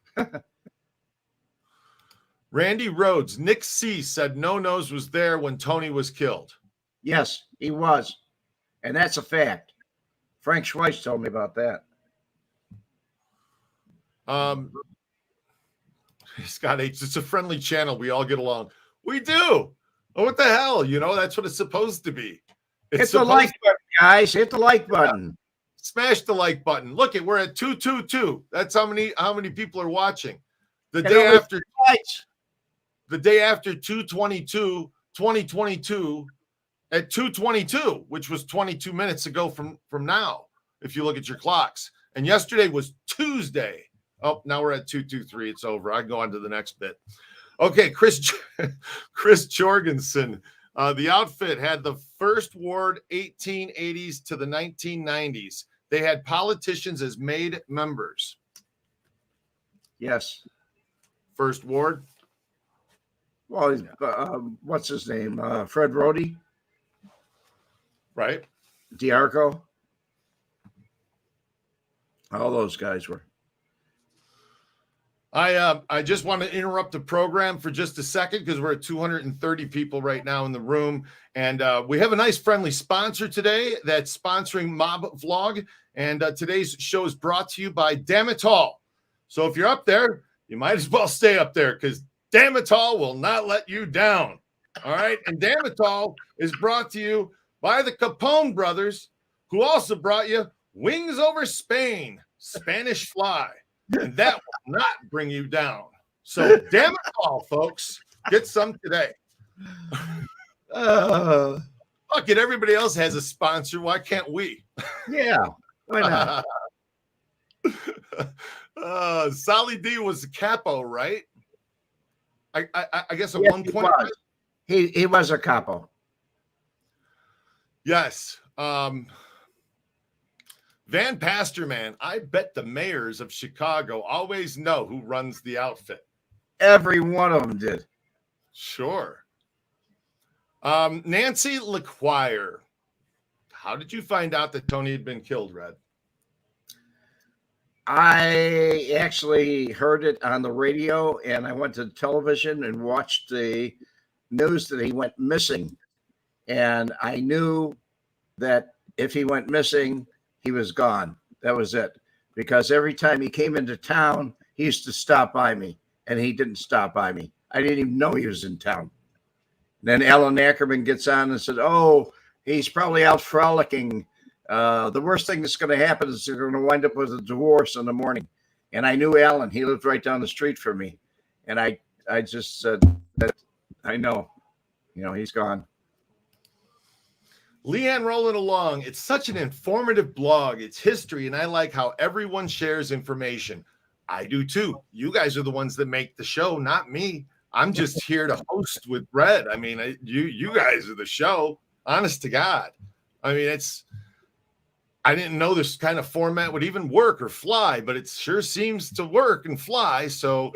Randy Rhodes, Nick C. said No Nose was there when Tony was killed. Yes, he was. And that's a fact. Frank Schweitz told me about that. Scott H., it's a friendly channel. We all get along. We do. Oh, what the hell? That's what it's supposed to be. Hit the like button, guys. Hit the like button. Smash the like button. Look, we're at 222. That's how many people are watching. The day after 2022 at 2:22, which was 22 minutes ago from now, if you look at your clocks. And yesterday was Tuesday. Oh, now we're at 223. It's over. I can go on to the next bit. Okay, Chris Jorgensen. The outfit had the First Ward 1880s to the 1990s. They had politicians as made members. Yes. First Ward. Well, what's his name? Fred Rhodey. Right. D'Arco. All those guys were. I just want to interrupt the program for just a second because we're at 230 people right now in the room. And we have a nice friendly sponsor today that's sponsoring Mob Vlog. And today's show is brought to you by Damitol. So if you're up there, you might as well stay up there because Damitol will not let you down. All right. And Damitol is brought to you by the Capone brothers, who also brought you Wings Over Spain, Spanish Fly. And that will not bring you down. So damn it all, folks. Get some today. Fuck it. Everybody else has a sponsor. Why can't we? Yeah. Why not? Sally D was the capo, right? I guess at one point. He was a capo. Yes. Van Pasterman, I bet the mayors of Chicago always know who runs the outfit. Every one of them did. Sure. Nancy LaQuire, how did you find out that Tony had been killed, Red? I actually heard it on the radio, and I went to television and watched the news that he went missing. And I knew that if he went missing, he was gone. That was it. Because every time he came into town, he used to stop by me, and he didn't stop by me. I didn't even know he was in town. And then Alan Ackerman gets on and said, oh, he's probably out frolicking. The worst thing that's going to happen is they're going to wind up with a divorce in the morning. And I knew Alan. He lived right down the street from me. And I just said that I know. He's gone. Leanne rolling along. It's such an informative blog. It's history, and I like how everyone shares information. I do too. You guys are the ones that make the show, not me. I'm just here to host with Red. I mean, you guys are the show. Honest to God. I mean, I didn't know this kind of format would even work or fly, but it sure seems to work and fly. So,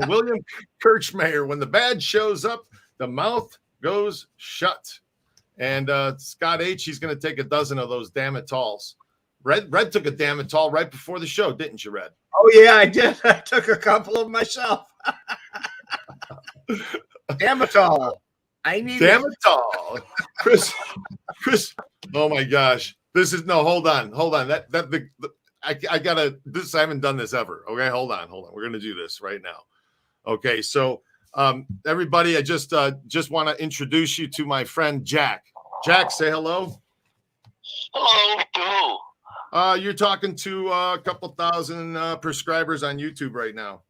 William Kirchmayer, when the bad shows up, the mouth goes shut. And Scott H, he's going to take a dozen of those Damatols. Red took a Damatol right before the show, didn't you, Red? Oh, yeah, I did. I took a couple of myself. Damatol. I need Damatol. Chris. Oh, my gosh. Hold on. I gotta this. I haven't done this ever. Okay, hold on. We're gonna do this right now. Okay, so everybody, I just want to introduce you to my friend Jack. Jack, say hello. Hello, You're talking to a couple thousand prescribers on YouTube right now.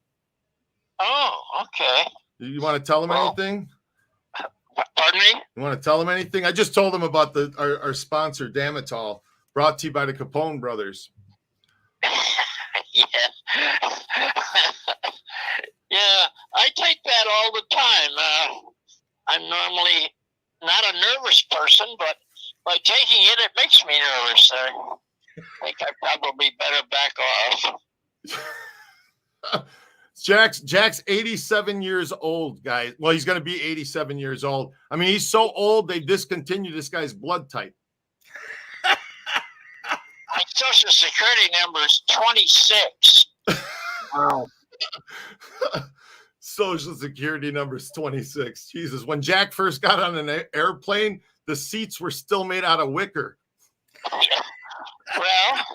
Oh, okay. You want to tell them anything? Pardon me? You want to tell them anything? I just told them about our sponsor, Damatol, brought to you by the Capone brothers. Yeah. Yeah, I take that all the time. I'm normally not a nervous person, but by taking it, it makes me nervous. I think I probably better back off. Jack's 87 years old, guys. Well, he's going to be 87 years old. I mean, he's so old, they discontinued this guy's blood type. My social security number is 26. Wow. Social security number is 26. Jesus. When Jack first got on an airplane, the seats were still made out of wicker. Well,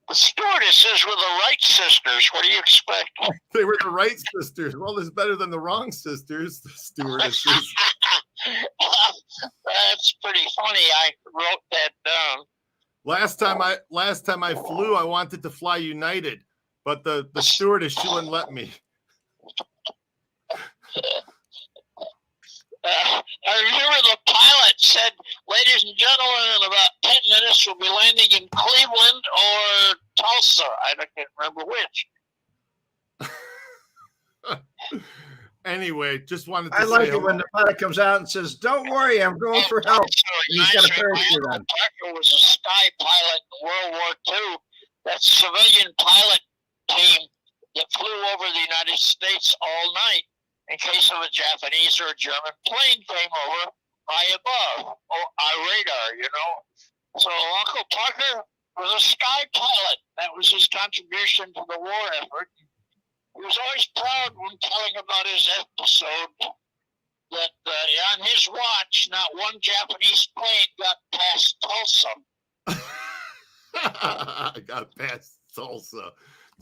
the stewardesses were the Wright sisters. What do you expect? They were the Wright sisters. Well, it's better than the wrong sisters, the stewardesses. That's pretty funny. I wrote that down. Last time I flew, I wanted to fly United, but the stewardess, she wouldn't let me. I remember the pilot said, "Ladies and gentlemen, in about 10 minutes, we'll be landing in Cleveland or Tulsa." I can't remember which. Anyway, just wanted to I like say it when the pilot comes out and says, "Don't worry, I'm going for help." And he's got a parachute on. Parker was a sky pilot in World War II. That civilian pilot team that flew over the United States all night in case of a Japanese or a German plane came over high above our radar, So Uncle Parker was a sky pilot. That was his contribution to the war effort. He was always proud when telling about his episode that on his watch, not one Japanese plane got past Tulsa. I got past Tulsa.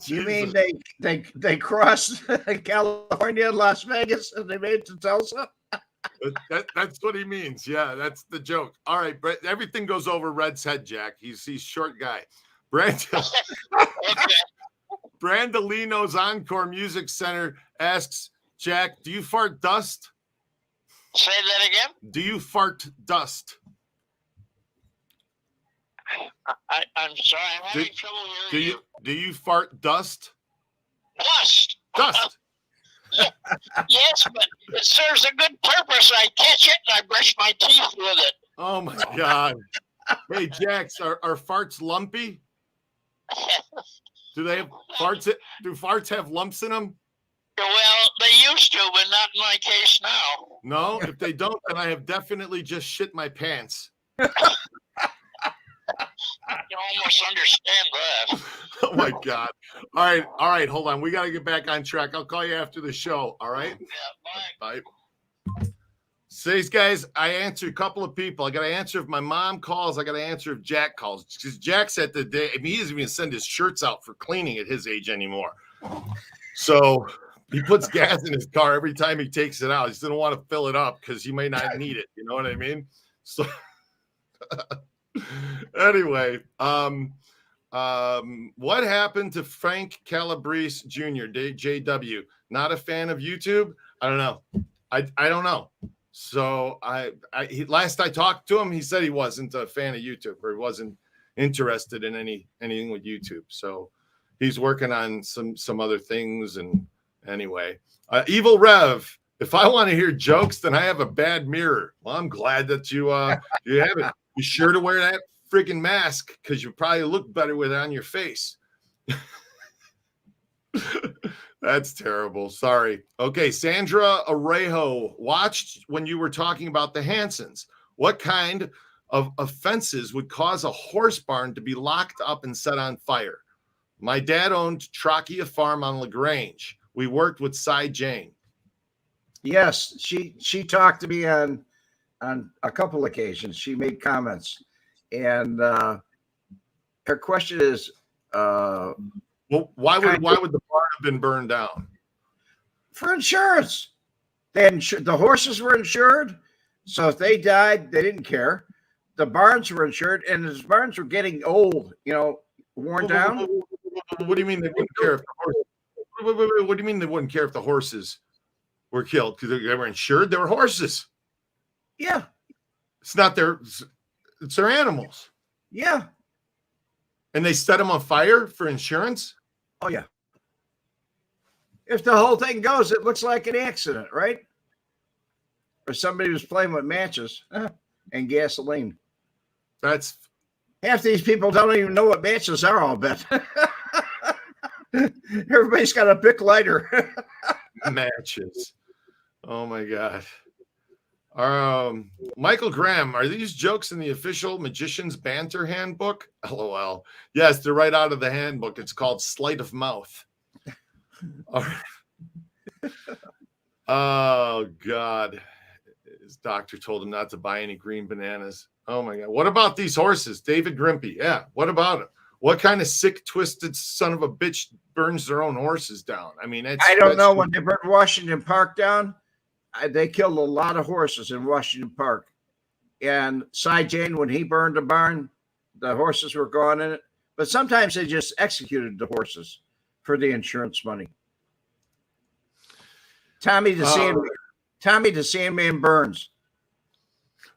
You mean they crossed California and Las Vegas and they made it to Tulsa? That's what he means. Yeah, that's the joke. All right, but everything goes over Red's head, Jack. He's short guy. Brandolino's Encore Music Center asks, Jack, do you fart dust? Say that again? Do you fart dust? I'm sorry, I'm having trouble hearing you. Do you fart dust? Dust. Dust. Yes, but it serves a good purpose. I catch it and I brush my teeth with it. Oh my God. Hey, Jax, are farts lumpy? Do they have farts? Do farts have lumps in them? Well, they used to, but not in my case now. No, if they don't, then I have definitely just shit my pants. You almost understand that. Oh my God. All right, hold on. We got to get back on track. I'll call you after the show. All right? Yeah, bye. Says, guys, I answer a couple of people. I got to answer if my mom calls. I got to answer if Jack calls. Because Jack's at the day. I mean, he doesn't even send his shirts out for cleaning at his age anymore. So he puts gas in his car every time he takes it out. He doesn't want to fill it up because he may not need it. You know what I mean? So anyway, what happened to Frank Calabrese Jr., JW? Not a fan of YouTube? I don't know. I don't know. So last I talked to him, he said he wasn't a fan of YouTube, or he wasn't interested in anything with YouTube. So he's working on some other things. And anyway, Evil Rev, if I want to hear jokes, then I have a bad mirror. Well, I'm glad that you have it. Be sure to wear that freaking mask, because you probably look better with it on your face. That's terrible. Sorry. Okay, Sandra Arejo watched when you were talking about the Hansons. What kind of offenses would cause a horse barn to be locked up and set on fire? My dad owned Trachea Farm on LaGrange. We worked with Cy Jane. Yes, she talked to me on a couple occasions. She made comments, and her question is, well, why would the barn have been burned down? For insurance. The horses were insured, so if they died, they didn't care. The barns were insured, and the barns were getting old, worn down. What do you mean they wouldn't care if the horses? What do you mean they wouldn't care if the horses were killed? Because they were insured. They were horses. Yeah. It's their animals. Yeah. And they set them on fire for insurance? Oh, yeah. If the whole thing goes, it looks like an accident, right? Or somebody was playing with matches and gasoline. That's half these people don't even know what matches are, I'll bet. Everybody's got a Bic lighter. Matches. Oh my God. Michael Graham, are these jokes in the official Magician's Banter Handbook? LOL. Yes, they're right out of the handbook. It's called Sleight of Mouth. All right. Oh God. His doctor told him not to buy any green bananas. Oh my God. What about these horses? David Grimpy. Yeah. What about it? What kind of sick, twisted son of a bitch burns their own horses down? I mean, I don't know. When they burned Washington Park down, they killed a lot of horses in Washington Park. And Cy Jane, when he burned the barn, the horses were gone in it. But sometimes they just executed the horses for the insurance money. Tommy the Sandman Burns.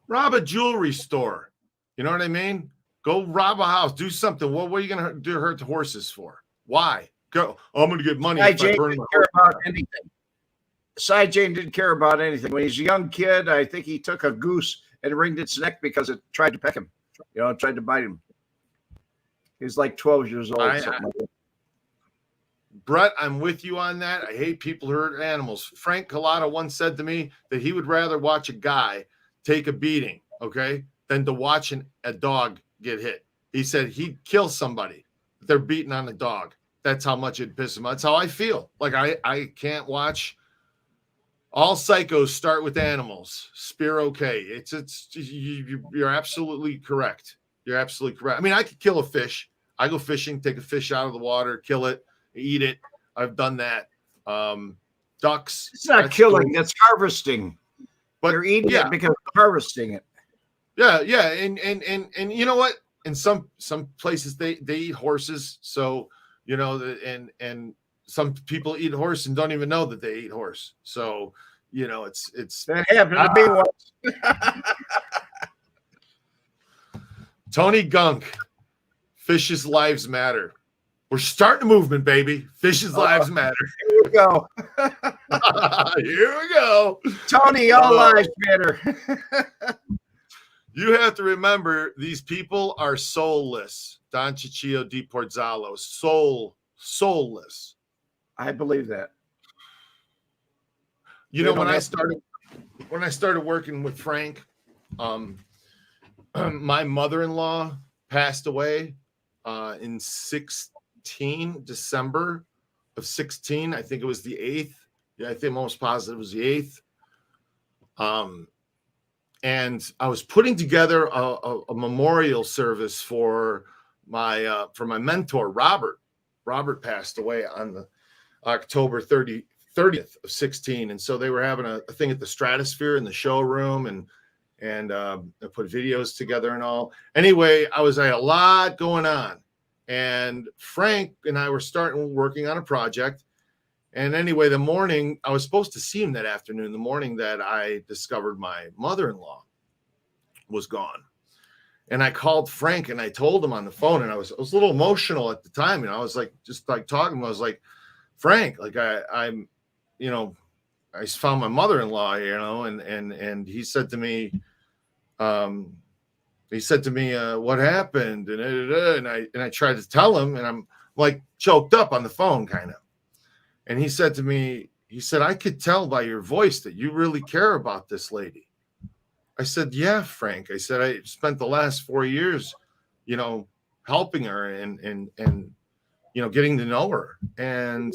Rob a jewelry store. You know what I mean? Go rob a house. Do something. What are you going to hurt the horses for? Why? Go. Oh, I'm going to get money. Cy Jane didn't care about anything. Cy Jane didn't care about anything. When he's a young kid, I think he took a goose and wringed its neck because it tried to peck him. It tried to bite him. He was like 12 years old. Brett, I'm with you on that. I hate people who hurt animals. Frank Collada once said to me that he would rather watch a guy take a beating, okay, than to watch a dog get hit. He said he'd kill somebody if they're beating on a dog. That's how much it pisses him. That's how I feel. Like I can't watch. All psychos start with animals. Spear okay. You're absolutely correct. You're absolutely correct. I mean, I could kill a fish. I go fishing, take a fish out of the water, kill it, eat it. I've done that. Ducks. It's not killing. That's harvesting. But you're eating it because you're harvesting it. Yeah, and you know what? In some places they eat horses. So and some people eat horse and don't even know that they eat horse. So it's that happened to me once. Tony Gunk, Fish's lives matter. We're starting a movement, baby. Fish's lives matter. Here we go. Here we go. Tony, all lives matter. You have to remember, these people are soulless. Don Ciccio Di Porzalo, soulless. I believe that. When I started working with Frank, my mother-in-law passed away in December of 16. I think it was the 8th. Yeah, I think most positive it was the 8th. And I was putting together a memorial service for my mentor, Robert. Robert passed away on the October 30th of 16. And so they were having a thing at the Stratosphere in the showroom and put videos together and all. Anyway, I had a lot going on. And Frank and I were working on a project. And anyway, the morning I was supposed to see him that afternoon, the morning that I discovered my mother-in-law was gone. And I called Frank and I told him on the phone, and I was a little emotional at the time. And I was like, just like talking, I was like, Frank, like I'm, you know, I found my mother-in-law, you know, and he said to me, what happened? And I tried to tell him, and I'm like choked up on the phone kind of. And he said to me, he said, I could tell by your voice that you really care about this lady. I said, yeah, Frank. I said, I spent the last 4 years, you know, helping her and you know, getting to know her. And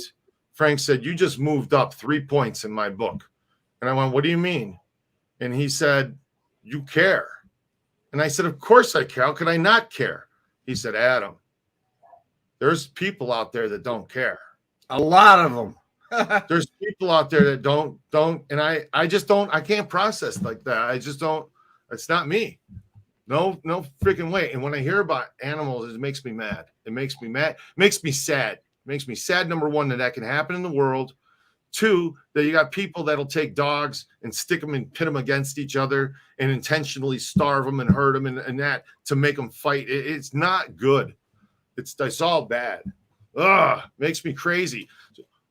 Frank said, you just moved up 3 points in my book. And I went, what do you mean? And he said, you care. And I said, of course I care. How could I not care? He said, Adam, there's people out there that don't care. A lot of them. There's people out there that don't, and I just don't, I can't process like that. I just don't, it's not me. No freaking way. And when I hear about animals, it makes me mad. It makes me mad. It makes me sad. It makes me sad, number one, that can happen in the world. Two, that you got people that'll take dogs and stick them and pit them against each other and intentionally starve them and hurt them and that to make them fight. It's not good. It's all bad. Ugh, makes me crazy.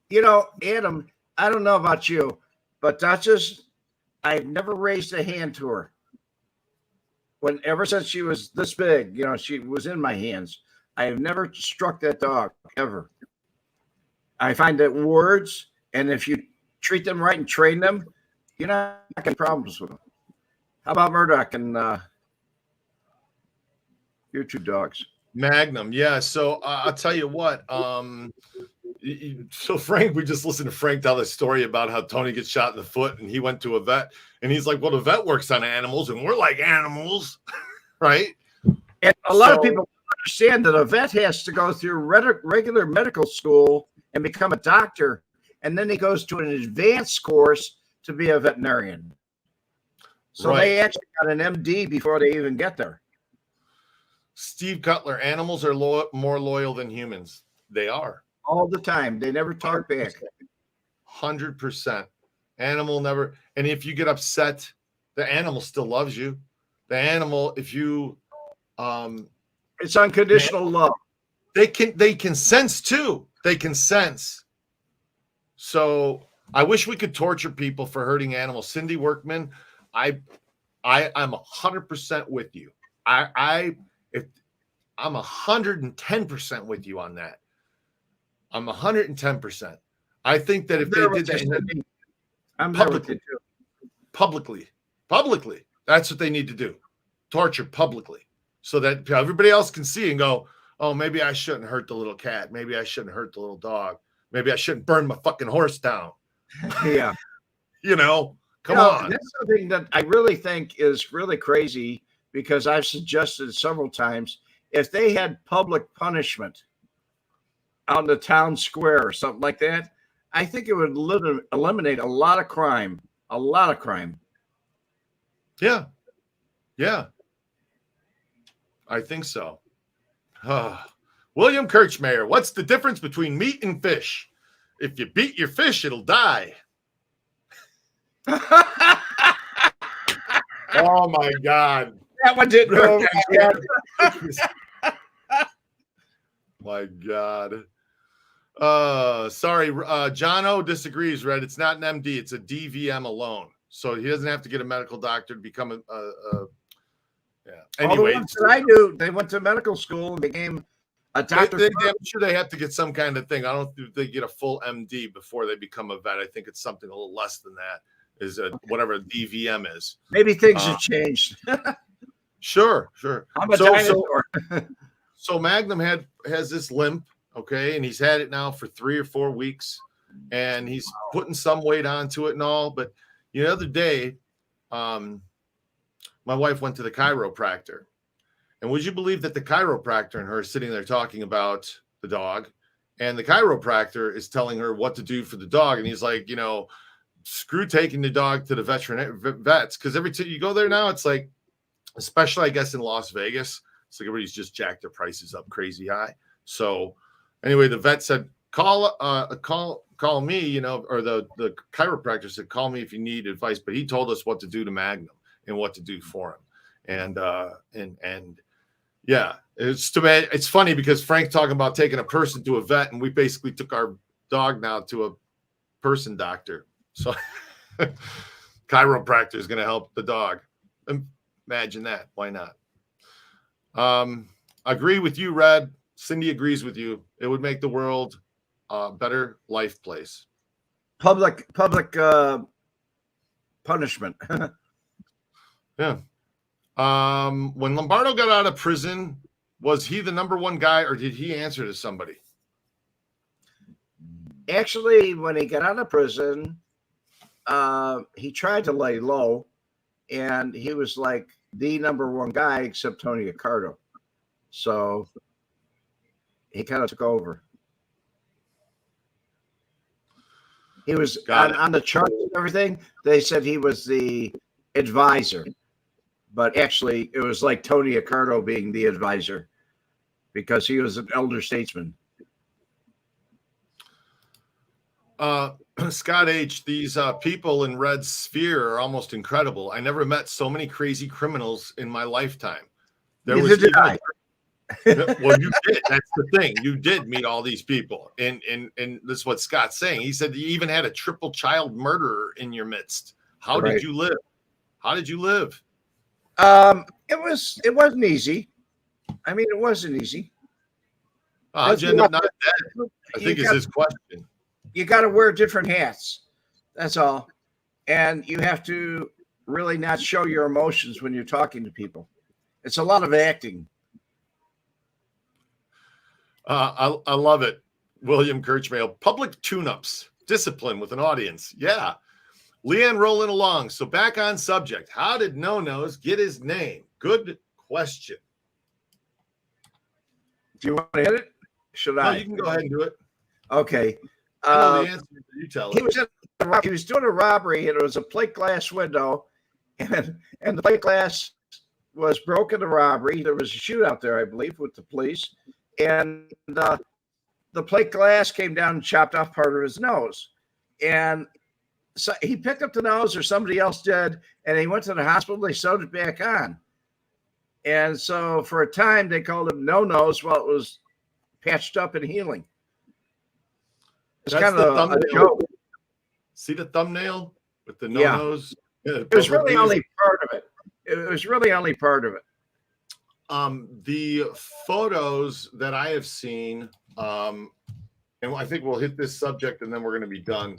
You know, Adam, I don't know about you, but Duchess, I've never raised a hand to her. Ever since she was this big, you know, she was in my hands. I have never struck that dog, ever. I find that words, and if you treat them right and train them, you're not getting problems with them. How about Murdoch and your two dogs? Magnum, yeah. So I'll tell you what. So Frank, we just listened to Frank tell the story about how Tony gets shot in the foot, and he went to a vet, and he's like, "Well, the vet works on animals, and we're like animals, right?" And a lot of people understand that a vet has to go through regular medical school and become a doctor, and then he goes to an advanced course to be a veterinarian. So they actually got an MD before they even get there. Steve Cutler, animals are more loyal than humans. They are. All the time. They never talk back. 100%. Animal never. And if you get upset, the animal still loves you. The animal, if you it's unconditional love. They can sense too. They can sense. So I wish we could torture people for hurting animals. Cindy Workman, I'm 100% with you. I'm 110% with you on that. I'm 110%. I think that if they did that publicly, that's what they need to do. Torture publicly, so that everybody else can see and go, oh, maybe I shouldn't hurt the little cat. Maybe I shouldn't hurt the little dog. Maybe I shouldn't burn my fucking horse down. Yeah. Come on. That's something that I really think is really crazy, because I've suggested several times, if they had public punishment out in the town square or something like that, I think it would eliminate a lot of crime. A lot of crime. Yeah. Yeah. I think so. William Kirchmayer, what's the difference between meat and fish? If you beat your fish, it'll die. Oh, my God. That one didn't go. My God. Sorry, Jono disagrees, Red. It's not an MD, it's a DVM alone. So he doesn't have to get a medical doctor to become a yeah. Anyway, all the ones that I knew, they went to medical school and became a doctor. I'm sure they have to get some kind of thing. I don't think they get a full MD before they become a vet. I think it's something a little less than that. Is whatever a DVM is. Maybe things have changed. Sure. I'm a dinosaur. So Magnum has this limp, okay, and he's had it now for 3 or 4 weeks, and he's putting some weight onto it and all. But the other day, my wife went to the chiropractor, and would you believe that the chiropractor and her are sitting there talking about the dog, and the chiropractor is telling her what to do for the dog, and he's like, screw taking the dog to the vets, because every time you go there now, it's like, especially I guess in Las Vegas, it's like everybody's just jacked their prices up crazy high. So anyway, the vet said, call me, you know, or the chiropractor said, call me if you need advice, but he told us what to do to Magnum and what to do for him. And yeah, it's too bad. It's funny because Frank's talking about taking a person to a vet, and we basically took our dog now to a person doctor. So chiropractor is going to help the dog. Imagine that. Why not? Agree with you, Red. Cindy agrees with you. It would make the world a better life place. Public punishment. Yeah. When Lombardo got out of prison, was he the number one guy, or did he answer to somebody? Actually, when he got out of prison, he tried to lay low, and he was like the number one guy except Tony Accardo. So he kind of took over. He was on the chart and everything. They said he was the advisor, but actually it was like Tony Accardo being the advisor because he was an elder statesman. Scott H., these people in Red Sphere are almost incredible. I never met so many crazy criminals in my lifetime. There was even well, you did. That's the thing. You did meet all these people, and this is what Scott's saying. He said you even had a triple child murderer in your midst. How did you live? How did you live? It wasn't easy. I mean, it wasn't easy. How'd you end up not dead? I think is his question. You got to wear different hats. That's all. And you have to really not show your emotions when you're talking to people. It's a lot of acting. I love it. William Kirchmail. Public tune-ups. Discipline with an audience. Yeah. Leanne rolling along. So back on subject. How did No Nose get his name? Good question. Do you want to hit it? Should I? No, you can go ahead and do it. Okay. I know the answer. You tell he it. He was doing a robbery, and it was a plate glass window, and the plate glass was broken. The robbery. There was a shootout there, I believe, with the police, and the plate glass came down and chopped off part of his nose, and so he picked up the nose, or somebody else did, and he went to the hospital. They sewed it back on, and so for a time they called him No Nose while it was patched up and healing. It's That's kind the of a thumbnail. joke. See the thumbnail with the no-nos? Yeah, it was really only part of it. It was really only part of it. The photos that I have seen, and I think we'll hit this subject and then we're going to be done.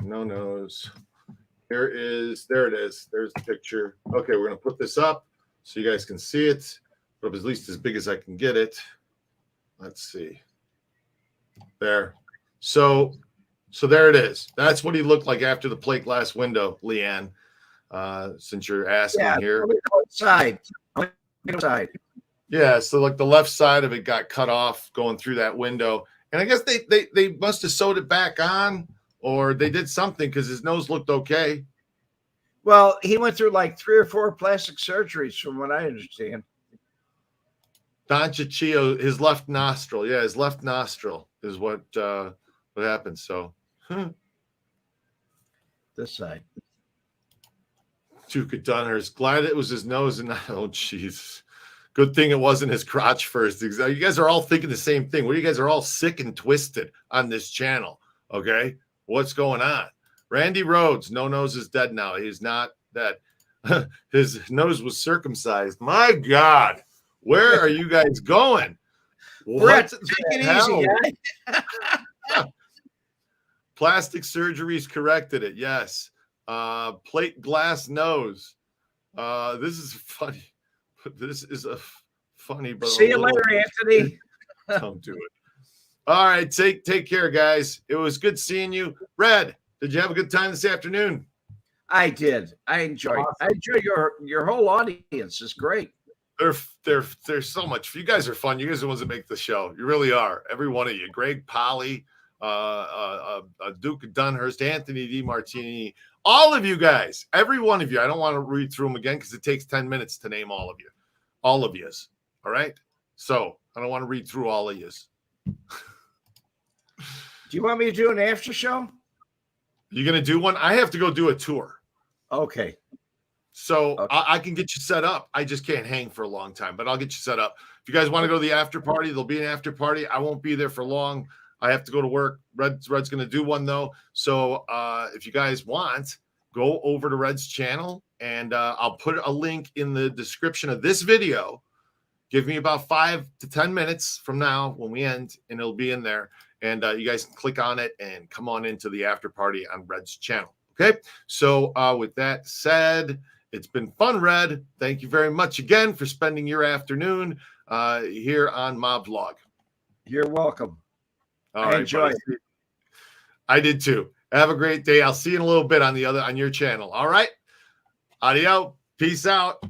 No-nos. There it is. There's the picture. Okay, we're going to put this up so you guys can see it. But at least as big as I can get it. Let's see. There. So there it is. That's what he looked like after the plate glass window, Leanne. Since you're asking here. Side. Yeah, so like the left side of it got cut off going through that window. And I guess they must have sewed it back on, or they did something because his nose looked okay. Well, he went through like 3 or 4 plastic surgeries, from what I understand. Don Ciccio, his left nostril. Yeah, his left nostril is what happened. So this side. Duke of Dunhurst. Glad it was his nose and not, oh jeez. Good thing it wasn't his crotch first. You guys are all thinking the same thing. Well, you guys are all sick and twisted on this channel. Okay. What's going on? Randy Rhodes, No Nose is dead now. He's not dead. His nose was circumcised. My God. Where are you guys going? Brett, take it easy, guy. Plastic surgeries corrected it. Yes. Plate glass nose. This is funny. This is a funny, but see you later, Anthony. Don't do it. All right, take care, guys. It was good seeing you. Red, did you have a good time this afternoon? I did. I enjoyed. Awesome. I enjoyed your whole audience. It's great. They're so much. You guys are fun. You guys are the ones that make the show. You really are. Every one of you. Greg Polly, Duke of Dunhurst, Anthony DiMartini, all of you guys. Every one of you. I don't want to read through them again because it takes 10 minutes to name all of you. All of yous. All right. So I don't want to read through all of yous. Do you want me to do an after show? You gonna do one? I have to go do a tour. Okay. So Okay. I can get you set up. I just can't hang for a long time, but I'll get you set up. If you guys want to go to the after party, there'll be an after party. I won't be there for long. I have to go to work. Red's going to do one though. So if you guys want, go over to Red's channel and I'll put a link in the description of this video. Give me about 5 to 10 minutes from now when we end, and it'll be in there. And you guys can click on it and come on into the after party on Red's channel. Okay. So with that said, it's been fun, Red. Thank you very much again for spending your afternoon here on Mob Vlog. You're welcome. All I right, enjoyed buddy. I did too. Have a great day. I'll see you in a little bit on your channel. All right. Adios. Peace out.